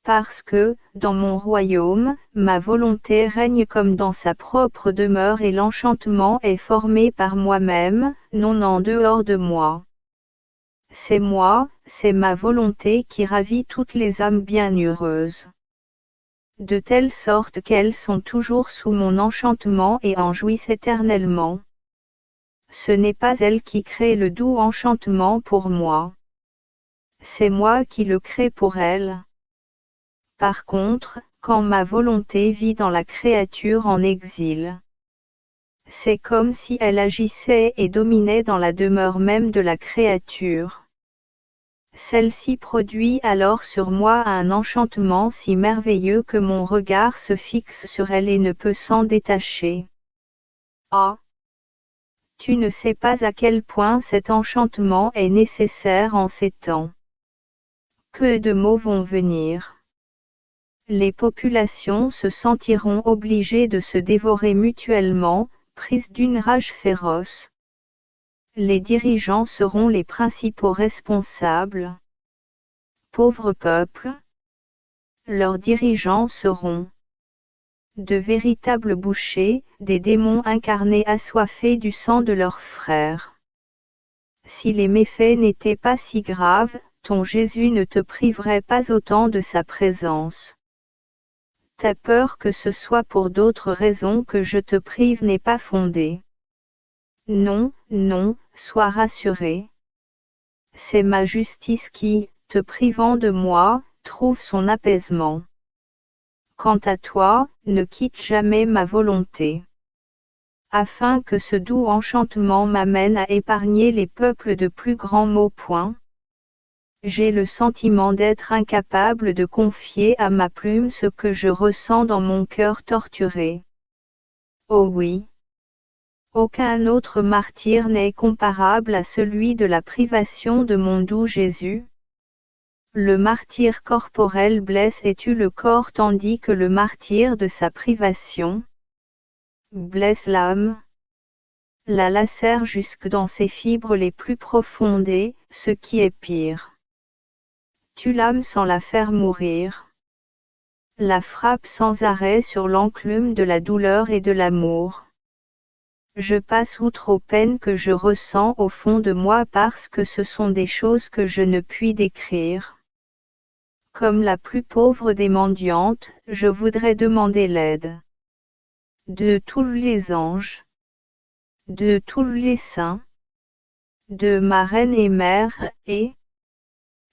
A: Parce que, dans mon royaume, ma volonté règne comme dans sa propre demeure et l'enchantement est formé par moi-même, non en dehors de moi. C'est moi, c'est ma volonté qui ravit toutes les âmes bienheureuses. de telle sorte qu'elles sont toujours sous mon enchantement et en jouissent éternellement. Ce n'est pas elles qui créent le doux enchantement pour moi. C'est moi qui le crée pour elles. Par contre, quand ma volonté vit dans la créature en exil, c'est comme si elle agissait et dominait dans la demeure même de la créature. Celle-ci produit alors sur moi un enchantement si merveilleux que mon regard se fixe sur elle et ne peut s'en détacher. Ah! Tu ne sais pas à quel point cet enchantement est nécessaire en ces temps. Que de maux vont venir. Les populations se sentiront obligées de se dévorer mutuellement, prises d'une rage féroce. Les dirigeants seront les principaux responsables. Pauvre peuple! Leurs dirigeants seront de véritables bouchers, des démons incarnés assoiffés du sang de leurs frères. Si les méfaits n'étaient pas si graves, ton Jésus ne te priverait pas autant de sa présence. Ta peur que ce soit pour d'autres raisons que je te prive n'est pas fondée. Non, non, sois rassuré. C'est ma justice qui, te privant de moi, trouve son apaisement. Quant à toi, ne quitte jamais ma volonté. Afin que ce doux enchantement m'amène à épargner les peuples de plus grands maux. J'ai le sentiment d'être incapable de confier à ma plume ce que je ressens dans mon cœur torturé. Oh oui! Aucun autre martyre n'est comparable à celui de la privation de mon doux Jésus. Le martyre corporel blesse et tue le corps tandis que le martyre de sa privation blesse l'âme, la lacère jusque dans ses fibres les plus profondes et, ce qui est pire, tue l'âme sans la faire mourir. La frappe sans arrêt sur l'enclume de la douleur et de l'amour. Je passe outre aux peines que je ressens au fond de moi parce que ce sont des choses que je ne puis décrire. Comme la plus pauvre des mendiantes, je voudrais demander l'aide de tous les anges, de tous les saints, de ma reine et mère, et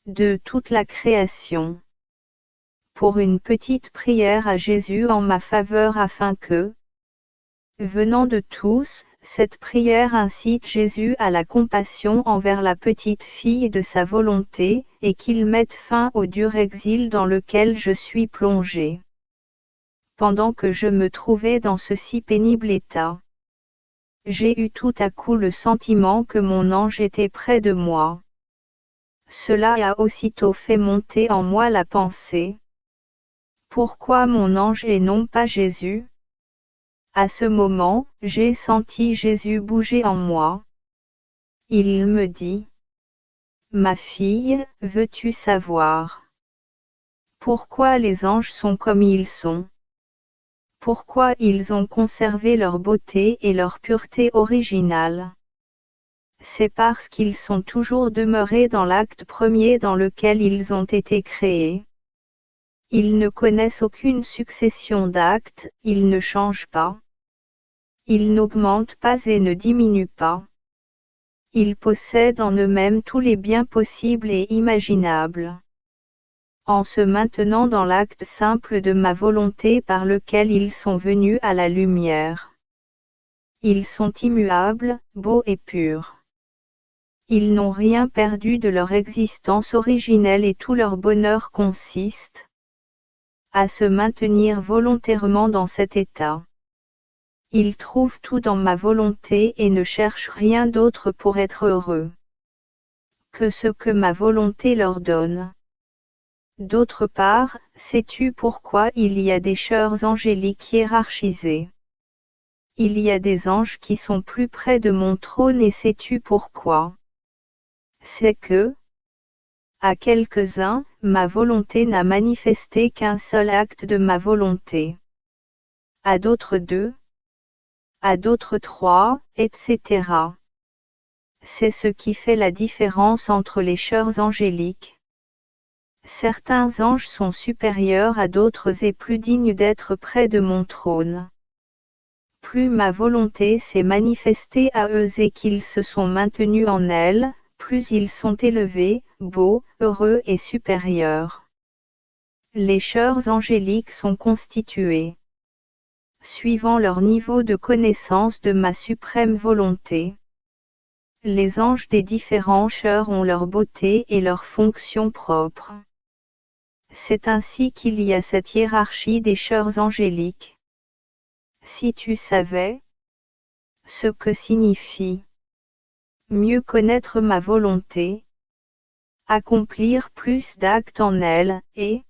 A: de toute la création, pour une petite prière à Jésus en ma faveur afin que, venant de tous, cette prière incite Jésus à la compassion envers la petite fille de sa volonté, et qu'il mette fin au dur exil dans lequel je suis plongé. Pendant que je me trouvais dans ce si pénible état, j'ai eu tout à coup le sentiment que mon ange était près de moi. Cela a aussitôt fait monter en moi la pensée. Pourquoi mon ange et non pas Jésus ? À ce moment, j'ai senti Jésus bouger en moi. Il me dit: Ma fille, veux-tu savoir pourquoi les anges sont comme ils sont? Pourquoi ils ont conservé leur beauté et leur pureté originale? C'est parce qu'ils sont toujours demeurés dans l'acte premier dans lequel ils ont été créés. Ils ne connaissent aucune succession d'actes, ils ne changent pas. Ils n'augmentent pas et ne diminuent pas. Ils possèdent en eux-mêmes tous les biens possibles et imaginables. En se maintenant dans l'acte simple de ma volonté par lequel ils sont venus à la lumière. Ils sont immuables, beaux et purs. Ils n'ont rien perdu de leur existence originelle et tout leur bonheur consiste à se maintenir volontairement dans cet état. Ils trouvent tout dans ma volonté et ne cherchent rien d'autre pour être heureux que ce que ma volonté leur donne. D'autre part, sais-tu pourquoi il y a des chœurs angéliques hiérarchisés? Il y a des anges qui sont plus près de mon trône et sais-tu pourquoi? C'est que, à quelques-uns, ma volonté n'a manifesté qu'un seul acte de ma volonté. À d'autres deux, à d'autres trois, etc. C'est ce qui fait la différence entre les chœurs angéliques. Certains anges sont supérieurs à d'autres et plus dignes d'être près de mon trône. Plus ma volonté s'est manifestée à eux et qu'ils se sont maintenus en elle, plus ils sont élevés, beaux, heureux et supérieurs. Les chœurs angéliques sont constitués, suivant leur niveau de connaissance de ma suprême volonté. Les anges des différents chœurs ont leur beauté et leur fonction propre. C'est ainsi qu'il y a cette hiérarchie des chœurs angéliques. Si tu savais ce que signifie mieux connaître ma volonté, accomplir plus d'actes en elle, et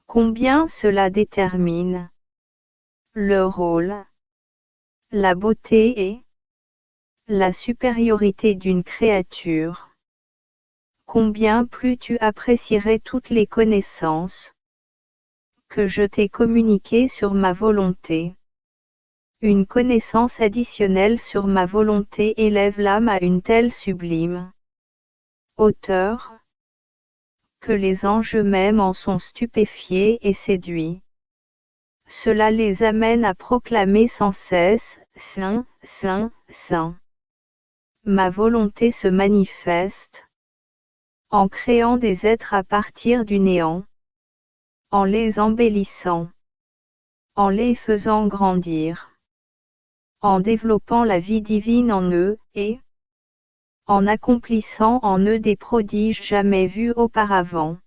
A: combien cela détermine le rôle, la beauté et la supériorité d'une créature, combien plus tu apprécierais toutes les connaissances que je t'ai communiquées sur ma volonté. Une connaissance additionnelle sur ma volonté élève l'âme à une telle sublime hauteur que les anges eux-mêmes en sont stupéfiés et séduits. Cela les amène à proclamer sans cesse « Saint, Saint, Saint ». Ma volonté se manifeste en créant des êtres à partir du néant, en les embellissant, en les faisant grandir, en développant la vie divine en eux, et en accomplissant en eux des prodiges jamais vus auparavant.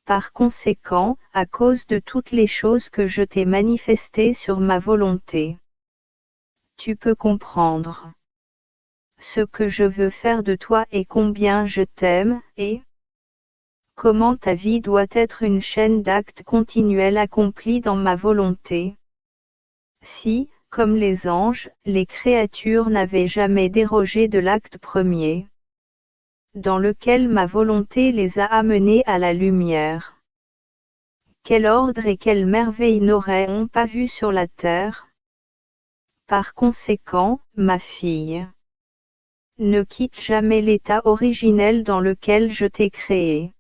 A: Par conséquent, à cause de toutes les choses que je t'ai manifestées sur ma volonté, tu peux comprendre ce que je veux faire de toi et combien je t'aime, et comment ta vie doit être une chaîne d'actes continuels accomplis dans ma volonté. Si, comme les anges, les créatures n'avaient jamais dérogé de l'acte premier, dans lequel ma volonté les a amenés à la lumière, quel ordre et quelle merveille n'auraient-on pas vu sur la terre? Par conséquent, ma fille, ne quitte jamais l'état originel dans lequel je t'ai créé,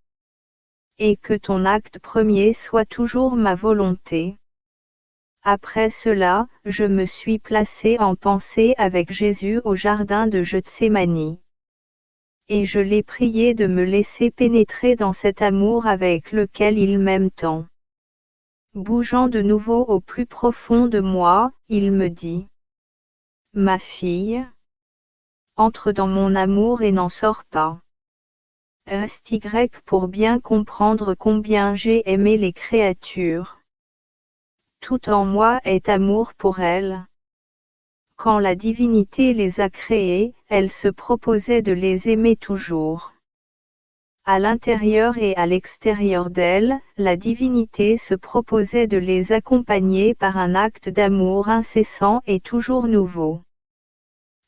A: et que ton acte premier soit toujours ma volonté. Après cela, je me suis placé en pensée avec Jésus au jardin de Gethsémani. Et je l'ai prié de me laisser pénétrer dans cet amour avec lequel il m'aime tant. Bougeant de nouveau au plus profond de moi, il me dit: Ma fille, entre dans mon amour et n'en sors pas. Reste Y pour bien comprendre combien j'ai aimé les créatures. Tout en moi est amour pour elles. Quand la divinité les a créées, elle se proposait de les aimer toujours. À l'intérieur et à l'extérieur d'elles, la divinité se proposait de les accompagner par un acte d'amour incessant et toujours nouveau.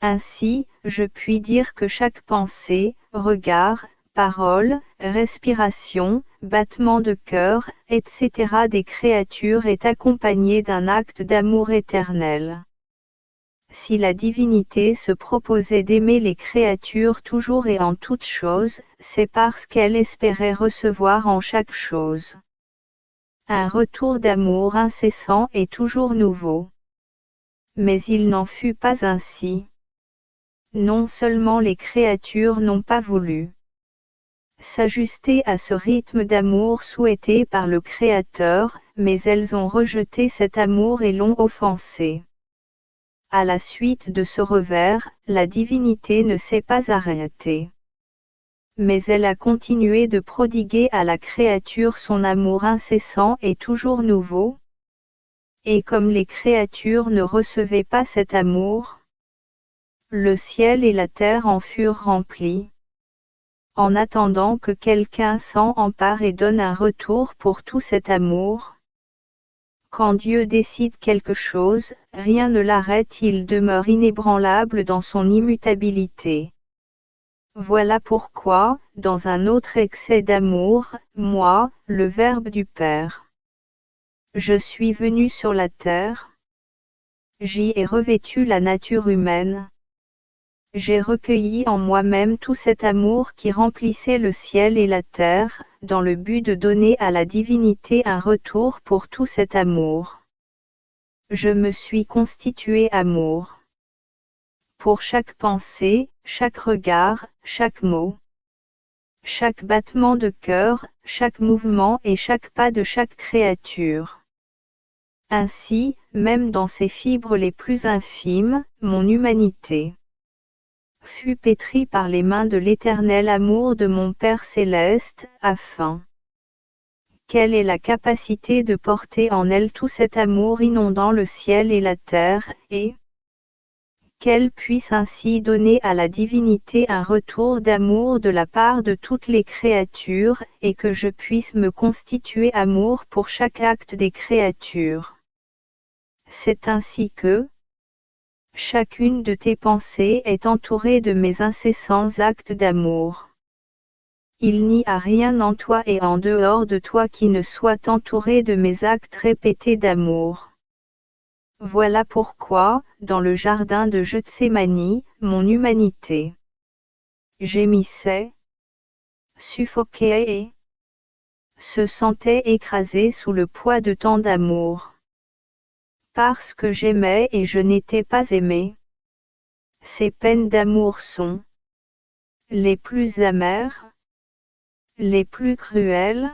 A: Ainsi, je puis dire que chaque pensée, regard, parole, respiration, battement de cœur, etc. des créatures est accompagnée d'un acte d'amour éternel. Si la divinité se proposait d'aimer les créatures toujours et en toutes choses, c'est parce qu'elle espérait recevoir en chaque chose un retour d'amour incessant et toujours nouveau. Mais il n'en fut pas ainsi. Non seulement les créatures n'ont pas voulu s'ajuster à ce rythme d'amour souhaité par le Créateur, mais elles ont rejeté cet amour et l'ont offensé. À la suite de ce revers, la divinité ne s'est pas arrêtée. Mais elle a continué de prodiguer à la créature son amour incessant et toujours nouveau. Et comme les créatures ne recevaient pas cet amour, le ciel et la terre en furent remplis. En attendant que quelqu'un s'en empare et donne un retour pour tout cet amour. Quand Dieu décide quelque chose, rien ne l'arrête, il demeure inébranlable dans son immutabilité. Voilà pourquoi, dans un autre excès d'amour, moi, le Verbe du Père, je suis venu sur la terre. J'y ai revêtu la nature humaine. J'ai recueilli en moi-même tout cet amour qui remplissait le ciel et la terre, dans le but de donner à la divinité un retour pour tout cet amour. Je me suis constitué amour. Pour chaque pensée, chaque regard, chaque mot. Chaque battement de cœur, chaque mouvement et chaque pas de chaque créature. Ainsi, même dans ses fibres les plus infimes, mon humanité fut pétrie par les mains de l'éternel amour de mon Père céleste, afin qu'elle ait la capacité de porter en elle tout cet amour inondant le ciel et la terre, et qu'elle puisse ainsi donner à la divinité un retour d'amour de la part de toutes les créatures, et que je puisse me constituer amour pour chaque acte des créatures. C'est ainsi que chacune de tes pensées est entourée de mes incessants actes d'amour. Il n'y a rien en toi et en dehors de toi qui ne soit entouré de mes actes répétés d'amour. Voilà pourquoi, dans le jardin de Gethsémani, mon humanité gémissait, suffoquait et se sentait écrasée sous le poids de tant d'amour. Parce que j'aimais et je n'étais pas aimé. Ces peines d'amour sont les plus amères, les plus cruelles.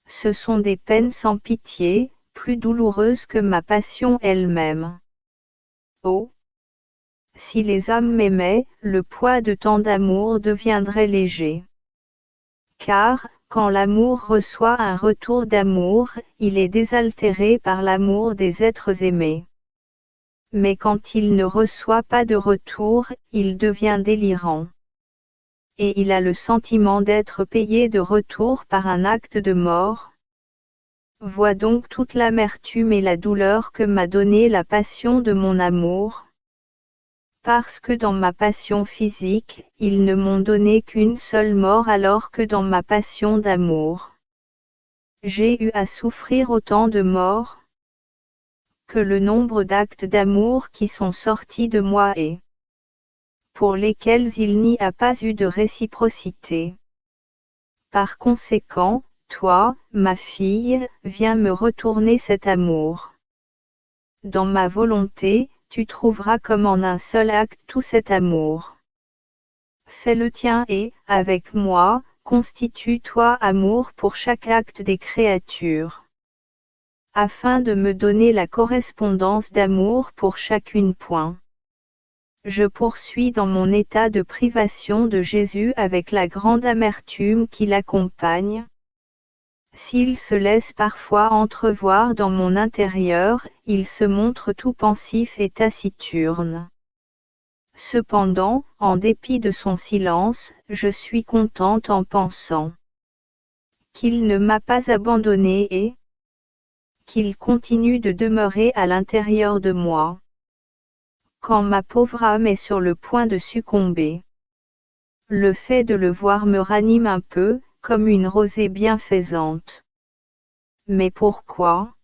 A: Ce sont des peines sans pitié, plus douloureuses que ma passion elle-même. Oh! Si les âmes m'aimaient, le poids de tant d'amour deviendrait léger. Car, quand l'amour reçoit un retour d'amour, il est désaltéré par l'amour des êtres aimés. Mais quand il ne reçoit pas de retour, il devient délirant. Et il a le sentiment d'être payé de retour par un acte de mort. Vois donc toute l'amertume et la douleur que m'a donné la passion de mon amour. Parce que dans ma passion physique, ils ne m'ont donné qu'une seule mort alors que dans ma passion d'amour, j'ai eu à souffrir autant de morts que le nombre d'actes d'amour qui sont sortis de moi et pour lesquels il n'y a pas eu de réciprocité. Par conséquent, toi, ma fille, viens me retourner cet amour. Dans ma volonté, tu trouveras comme en un seul acte tout cet amour. Fais le tien et, avec moi, constitue-toi amour pour chaque acte des créatures. Afin de me donner la correspondance d'amour pour chacune. Je poursuis dans mon état de privation de Jésus avec la grande amertume qui l'accompagne. S'il se laisse parfois entrevoir dans mon intérieur, il se montre tout pensif et taciturne. Cependant, en dépit de son silence, je suis contente en pensant qu'il ne m'a pas abandonnée et qu'il continue de demeurer à l'intérieur de moi. Quand ma pauvre âme est sur le point de succomber, le fait de le voir me ranime un peu, comme une rosée bienfaisante. Mais pourquoi ?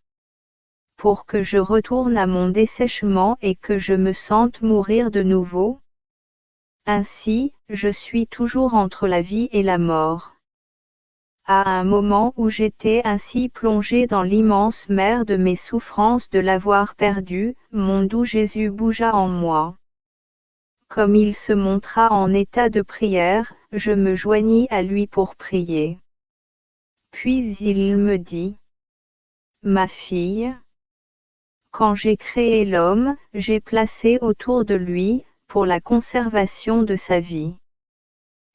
A: Pour que je retourne à mon dessèchement et que je me sente mourir de nouveau ? Ainsi, je suis toujours entre la vie et la mort. À un moment où j'étais ainsi plongé dans l'immense mer de mes souffrances de l'avoir perdu, mon doux Jésus bougea en moi. Comme il se montra en état de prière, je me joignis à lui pour prier. Puis il me dit: Ma fille, quand j'ai créé l'homme, j'ai placé autour de lui, pour la conservation de sa vie,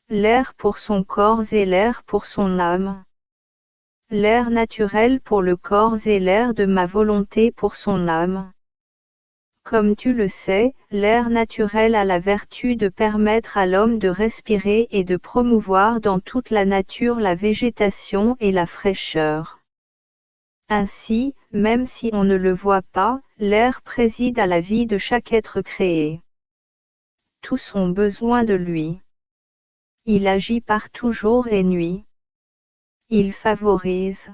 A: l'air pour son corps et l'air pour son âme. L'air naturel pour le corps et l'air de ma volonté pour son âme. Comme tu le sais, l'air naturel a la vertu de permettre à l'homme de respirer et de promouvoir dans toute la nature la végétation et la fraîcheur. Ainsi, même si on ne le voit pas, l'air préside à la vie de chaque être créé. Tous ont besoin de lui. Il agit partout jour et nuit. Il favorise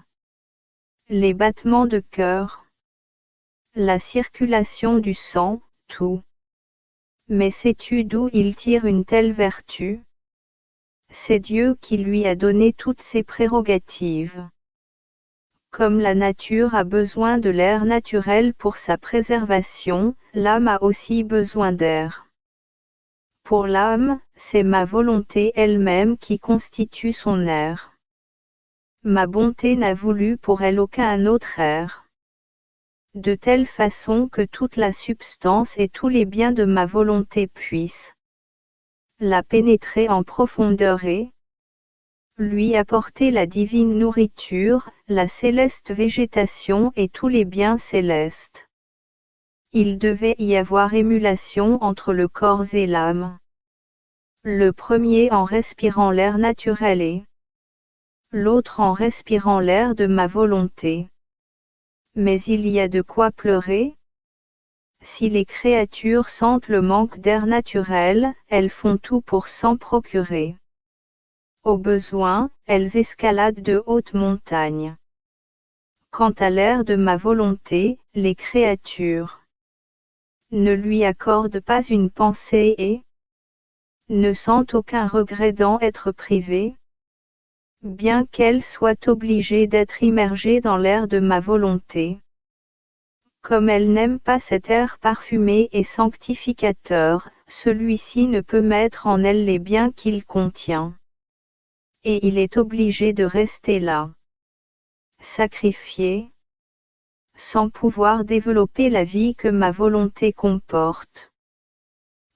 A: les battements de cœur, la circulation du sang, tout. Mais sais-tu d'où il tire une telle vertu ? c'est Dieu qui lui a donné toutes ses prérogatives. Comme la nature a besoin de l'air naturel pour sa préservation, l'âme a aussi besoin d'air. Pour l'âme, c'est ma volonté elle-même qui constitue son air. Ma bonté n'a voulu pour elle aucun autre air. De telle façon que toute la substance et tous les biens de ma volonté puissent la pénétrer en profondeur et lui apporter la divine nourriture, la céleste végétation et tous les biens célestes. Il devait y avoir émulation entre le corps et l'âme. Le premier en respirant l'air naturel et l'autre en respirant l'air de ma volonté. Mais il y a de quoi pleurer. Si les créatures sentent le manque d'air naturel, elles font tout pour s'en procurer. Au besoin, elles escaladent de hautes montagnes. Quant à l'air de ma volonté, les créatures ne lui accordent pas une pensée et ne sentent aucun regret d'en être privées, bien qu'elles soient obligées d'être immergées dans l'air de ma volonté. Comme elles n'aiment pas cet air parfumé et sanctificateur, celui-ci ne peut mettre en elles les biens qu'il contient. Et il est obligé de rester là, sacrifié, sans pouvoir développer la vie que ma volonté comporte.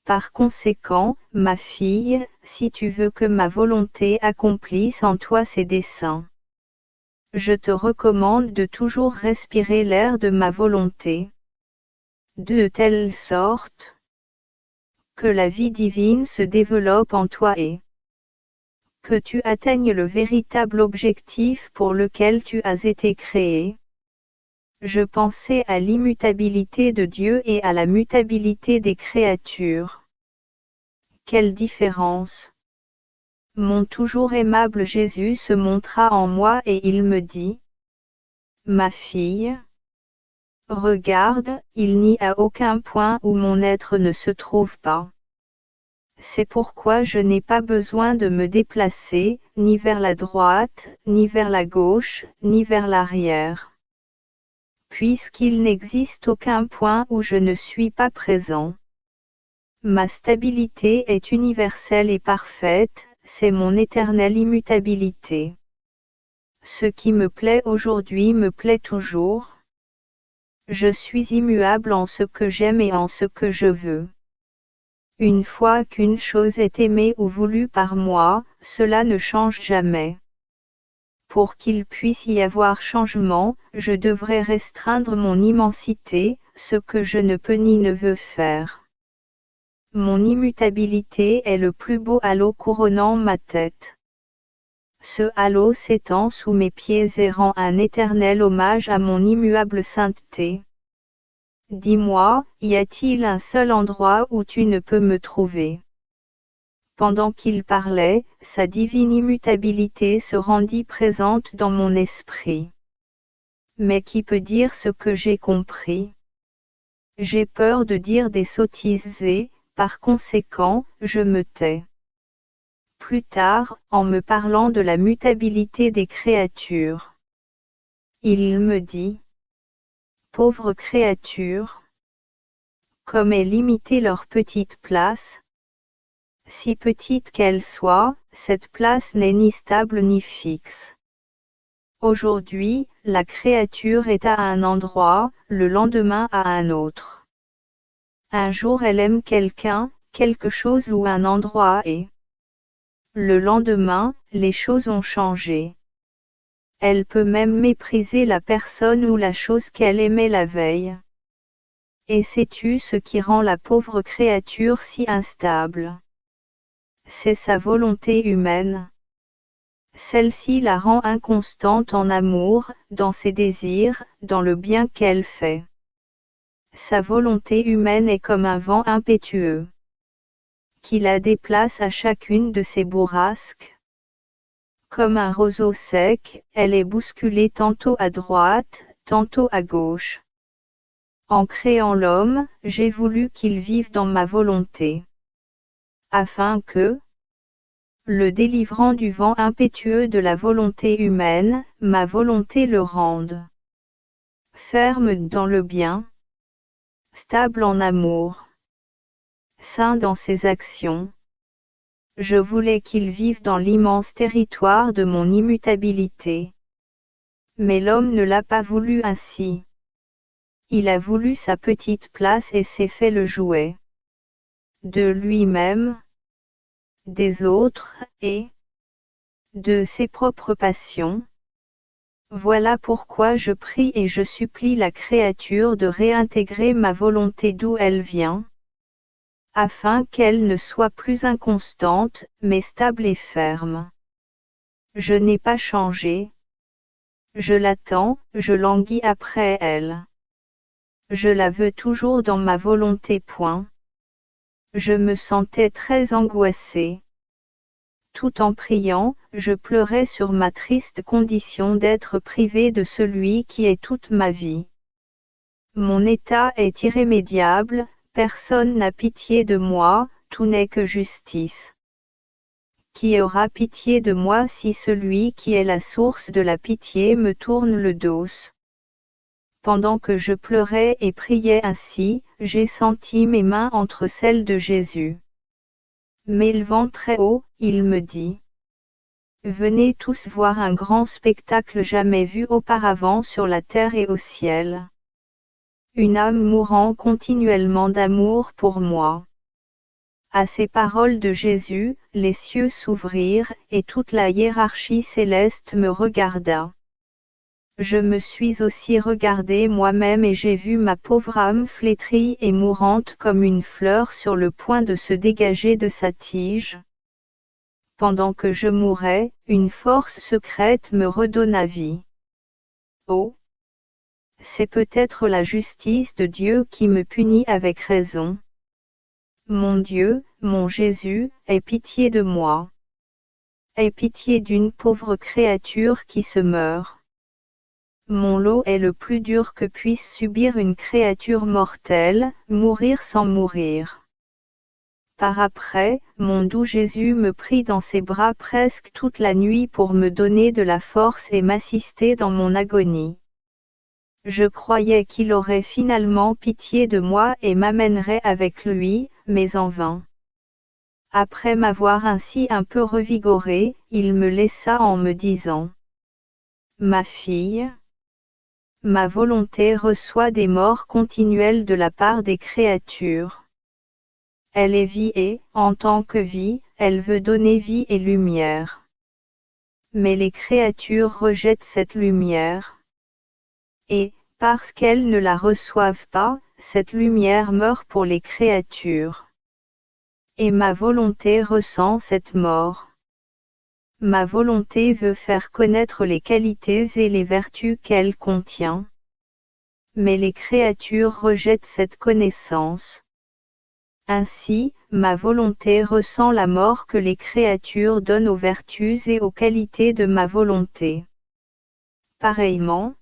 A: Par conséquent, ma fille, si tu veux que ma volonté accomplisse en toi ses desseins, je te recommande de toujours respirer l'air de ma volonté, de telle sorte que la vie divine se développe en toi et que tu atteignes le véritable objectif pour lequel tu as été créé. Je pensais à l'immutabilité de Dieu et à la mutabilité des créatures. Quelle différence! Mon toujours aimable Jésus se montra en moi et il me dit: Ma fille, regarde, il n'y a aucun point où mon être ne se trouve pas. C'est pourquoi je n'ai pas besoin de me déplacer, ni vers la droite, ni vers la gauche, ni vers l'arrière. Puisqu'il n'existe aucun point où je ne suis pas présent. Ma stabilité est universelle et parfaite, c'est mon éternelle immutabilité. Ce qui me plaît aujourd'hui me plaît toujours. Je suis immuable en ce que j'aime et en ce que je veux. Une fois qu'une chose est aimée ou voulue par moi, cela ne change jamais. Pour qu'il puisse y avoir changement, je devrais restreindre mon immensité, ce que je ne peux ni ne veux faire. Mon immutabilité est le plus beau halo couronnant ma tête. Ce halo s'étend sous mes pieds et rend un éternel hommage à mon immuable sainteté. Dis-moi, y a-t-il un seul endroit où tu ne peux me trouver? Pendant qu'il parlait, sa divine immutabilité se rendit présente dans mon esprit. Mais qui peut dire ce que j'ai compris? J'ai peur de dire des sottises et, par conséquent, je me tais. Plus tard, en me parlant de la mutabilité des créatures, il me dit: Pauvres créatures, comme est limitée leur petite place, si petite qu'elle soit, cette place n'est ni stable ni fixe. Aujourd'hui, la créature est à un endroit, le lendemain à un autre. Un jour elle aime quelqu'un, quelque chose ou un endroit et le lendemain, les choses ont changé. Elle peut même mépriser la personne ou la chose qu'elle aimait la veille. Et sais-tu ce qui rend la pauvre créature si instable? C'est sa volonté humaine. Celle-ci la rend inconstante en amour, dans ses désirs, dans le bien qu'elle fait. Sa volonté humaine est comme un vent impétueux, qui la déplace à chacune de ses bourrasques. Comme un roseau sec, elle est bousculée tantôt à droite, tantôt à gauche. En créant l'homme, j'ai voulu qu'il vive dans ma volonté, afin que le délivrant du vent impétueux de la volonté humaine, ma volonté le rende ferme dans le bien, stable en amour, saint dans ses actions. Je voulais qu'il vive dans l'immense territoire de mon immutabilité. Mais l'homme ne l'a pas voulu ainsi. Il a voulu sa petite place et s'est fait le jouet de lui-même, des autres, et de ses propres passions. Voilà pourquoi je prie et je supplie la créature de réintégrer ma volonté d'où elle vient, afin qu'elle ne soit plus inconstante, mais stable et ferme. Je n'ai pas changé. Je l'attends, je languis après elle. Je la veux toujours dans ma volonté. Point. Je me sentais très angoissée. Tout en priant, je pleurais sur ma triste condition d'être privée de celui qui est toute ma vie. Mon état est irrémédiable, personne n'a pitié de moi, tout n'est que justice. Qui aura pitié de moi si celui qui est la source de la pitié me tourne le dos? Pendant que je pleurais et priais ainsi, j'ai senti mes mains entre celles de Jésus. M'élevant très haut, il me dit: Venez tous voir un grand spectacle jamais vu auparavant sur la terre et au ciel. Une âme mourant continuellement d'amour pour moi. À ces paroles de Jésus, les cieux s'ouvrirent, et toute la hiérarchie céleste me regarda. Je me suis aussi regardé moi-même et j'ai vu ma pauvre âme flétrie et mourante comme une fleur sur le point de se dégager de sa tige. Pendant que je mourais, une force secrète me redonna vie. Oh! C'est peut-être la justice de Dieu qui me punit avec raison. Mon Dieu, mon Jésus, aie pitié de moi. Aie pitié d'une pauvre créature qui se meurt. Mon lot est le plus dur que puisse subir une créature mortelle, mourir sans mourir. Par après, mon doux Jésus me prit dans ses bras presque toute la nuit pour me donner de la force et m'assister dans mon agonie. Je croyais qu'il aurait finalement pitié de moi et m'amènerait avec lui, mais en vain. Après m'avoir ainsi un peu revigorée, il me laissa en me disant: Ma fille, ma volonté reçoit des morts continuelles de la part des créatures. Elle est vie et, en tant que vie, elle veut donner vie et lumière. Mais les créatures rejettent cette lumière. Et, parce qu'elles ne la reçoivent pas, cette lumière meurt pour les créatures. Et ma volonté ressent cette mort. Ma volonté veut faire connaître les qualités et les vertus qu'elle contient. Mais les créatures rejettent cette connaissance. Ainsi, ma volonté ressent la mort que les créatures donnent aux vertus et aux qualités de ma volonté. Pareillement,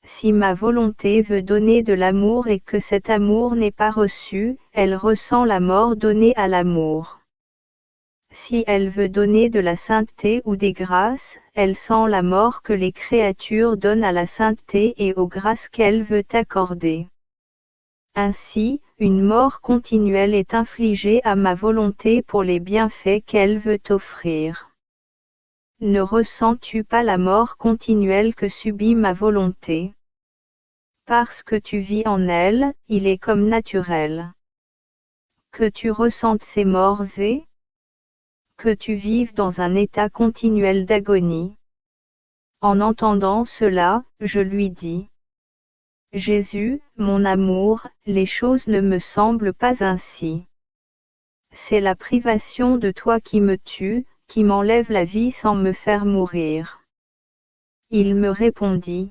A: si ma volonté veut donner de l'amour et que cet amour n'est pas reçu, elle ressent la mort donnée à l'amour. Si elle veut donner de la sainteté ou des grâces, elle sent la mort que les créatures donnent à la sainteté et aux grâces qu'elle veut accorder. Ainsi, une mort continuelle est infligée à ma volonté pour les bienfaits qu'elle veut offrir. Ne ressens-tu pas la mort continuelle que subit ma volonté? Parce que tu vis en elle, il est comme naturel. Que tu ressentes ces morts et que tu vives dans un état continuel d'agonie. En entendant cela, je lui dis: Jésus, mon amour, les choses ne me semblent pas ainsi. C'est la privation de toi qui me tue, qui m'enlève la vie sans me faire mourir. Il me répondit: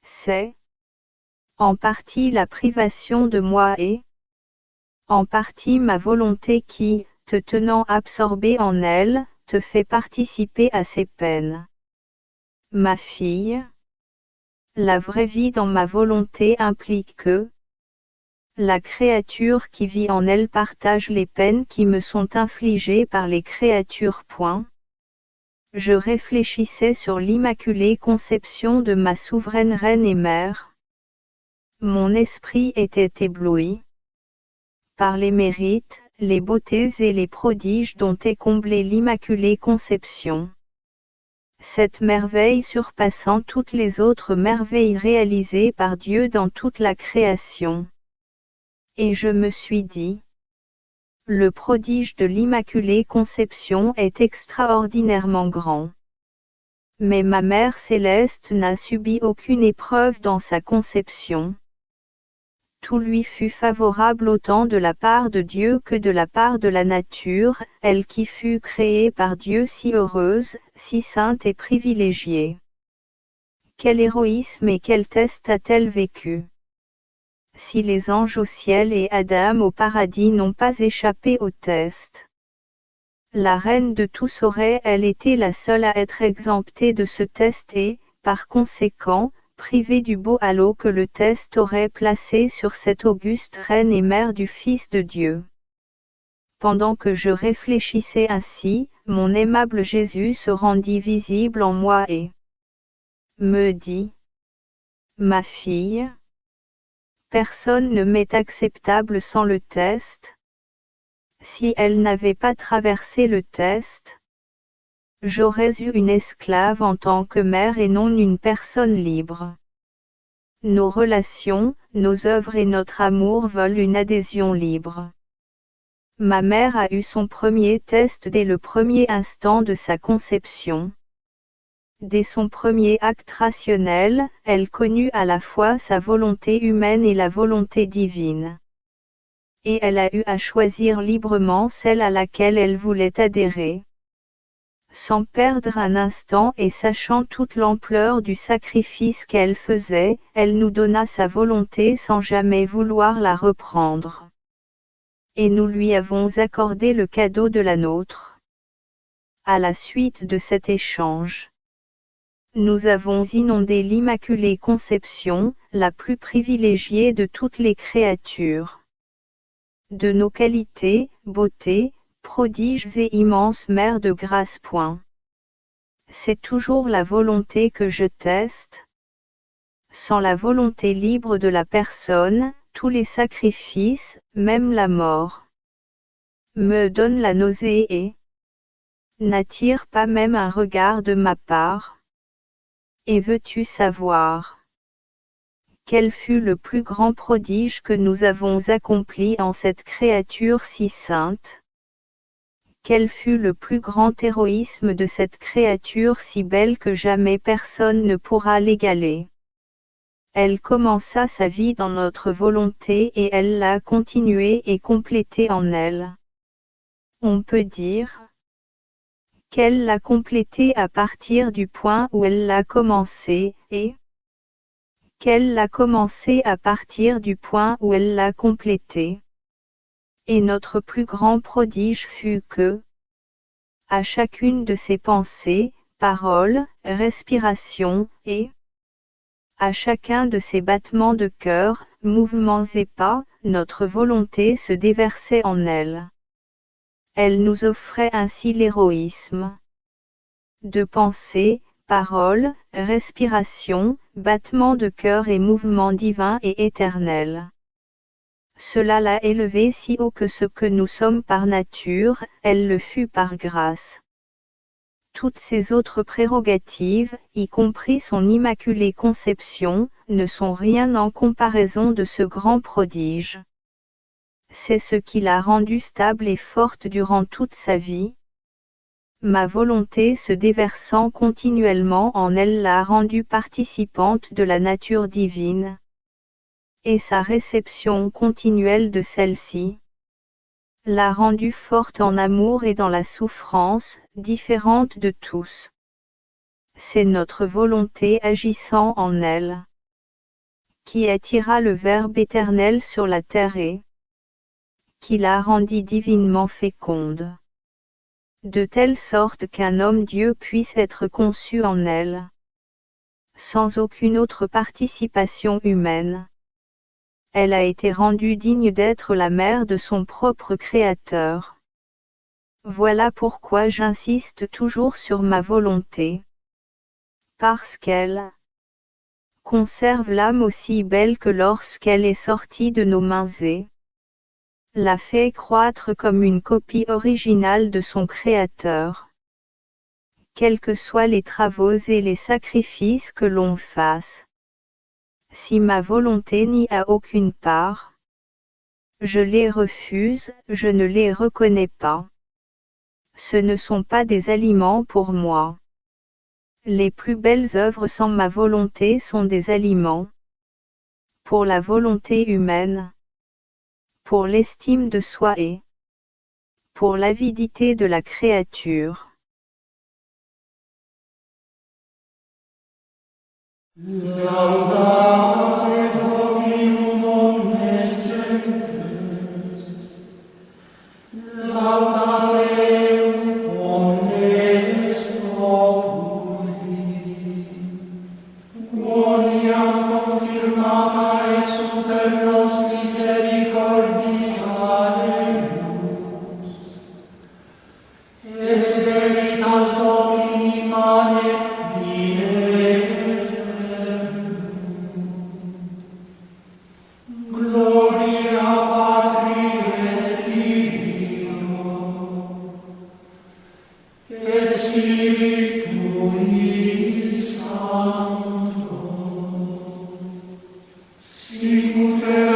A: C'est en partie la privation de moi et en partie ma volonté qui, te tenant absorbé en elle, te fait participer à ses peines. Ma fille, la vraie vie dans ma volonté implique que La créature qui vit en elle partage les peines qui me sont infligées par les créatures. Je réfléchissais sur l'immaculée conception de ma souveraine reine et mère. Mon esprit était ébloui par les mérites, les beautés et les prodiges dont est comblée l'immaculée conception. Cette merveille surpassant toutes les autres merveilles réalisées par Dieu dans toute la création. Et je me suis dit, le prodige de l'Immaculée Conception est extraordinairement grand. Mais ma Mère Céleste n'a subi aucune épreuve dans sa conception. Tout lui fut favorable autant de la part de Dieu que de la part de la nature, elle qui fut créée par Dieu si heureuse, si sainte et privilégiée. Quel héroïsme et quel test a-t-elle vécu? Si les anges au ciel et Adam au paradis n'ont pas échappé au test. La reine de tous aurait-elle été la seule à être exemptée de ce test et, par conséquent, privée du beau halo que le test aurait placé sur cette auguste reine et mère du Fils de Dieu. Pendant que je réfléchissais ainsi, mon aimable Jésus se rendit visible en moi et me dit: Ma fille, personne ne m'est acceptable sans le test. Si elle n'avait pas traversé le test, j'aurais eu une esclave en tant que mère et non une personne libre. Nos relations, nos œuvres et notre amour veulent une adhésion libre. Ma mère a eu son premier test dès le premier instant de sa conception. Dès son premier acte rationnel, elle connut à la fois sa volonté humaine et la volonté divine. Et elle a eu à choisir librement celle à laquelle elle voulait adhérer. Sans perdre un instant et sachant toute l'ampleur du sacrifice qu'elle faisait, elle nous donna sa volonté sans jamais vouloir la reprendre. Et nous lui avons accordé le cadeau de la nôtre. À la suite de cet échange, nous avons inondé l'Immaculée Conception, la plus privilégiée de toutes les créatures, de nos qualités, beautés, prodiges et immenses mères de grâce. C'est toujours la volonté que je teste. Sans la volonté libre de la personne, tous les sacrifices, même la mort, me donnent la nausée et n'attirent pas même un regard de ma part. Et veux-tu savoir quel fut le plus grand prodige que nous avons accompli en cette créature si sainte? Quel fut le plus grand héroïsme de cette créature si belle que jamais personne ne pourra l'égaler? Elle commença sa vie dans notre volonté et elle l'a continuée et complétée en elle. On peut dire qu'elle l'a complétée à partir du point où elle l'a commencée, et qu'elle l'a commencée à partir du point où elle l'a complétée. Et notre plus grand prodige fut que, à chacune de ses pensées, paroles, respirations, et à chacun de ses battements de cœur, mouvements et pas, notre volonté se déversait en elle. Elle nous offrait ainsi l'héroïsme de pensée, parole, respiration, battements de cœur et mouvements divins et éternels. Cela l'a élevée si haut que ce que nous sommes par nature, elle le fut par grâce. Toutes ces autres prérogatives, y compris son immaculée conception, ne sont rien en comparaison de ce grand prodige. C'est ce qui l'a rendue stable et forte durant toute sa vie. Ma volonté se déversant continuellement en elle l'a rendue participante de la nature divine. Et sa réception continuelle de celle-ci l'a rendue forte en amour et dans la souffrance, différente de tous. C'est notre volonté agissant en elle qui attira le Verbe éternel sur la terre et qui la rendit divinement féconde, de telle sorte qu'un homme-dieu puisse être conçu en elle, sans aucune autre participation humaine. Elle a été rendue digne d'être la mère de son propre Créateur. Voilà pourquoi j'insiste toujours sur ma volonté. Parce qu'elle conserve l'âme aussi belle que lorsqu'elle est sortie de nos mains et la fait croître comme une copie originale de son Créateur. Quels que soient les travaux et les sacrifices que l'on fasse. Si ma volonté n'y a aucune part, je les refuse, je ne les reconnais pas. Ce ne sont pas des aliments pour moi. Les plus belles œuvres sans ma volonté sont des aliments. Pour la volonté humaine, pour l'estime de soi et pour l'avidité de la créature.
B: Laudate Dominum omnes gentes, laudate omnes populi, quoniam confirmata et super nos misericordiaemus, et veritas Domini manet Gloria Patri et Filio et Spiritui Sancto, sicut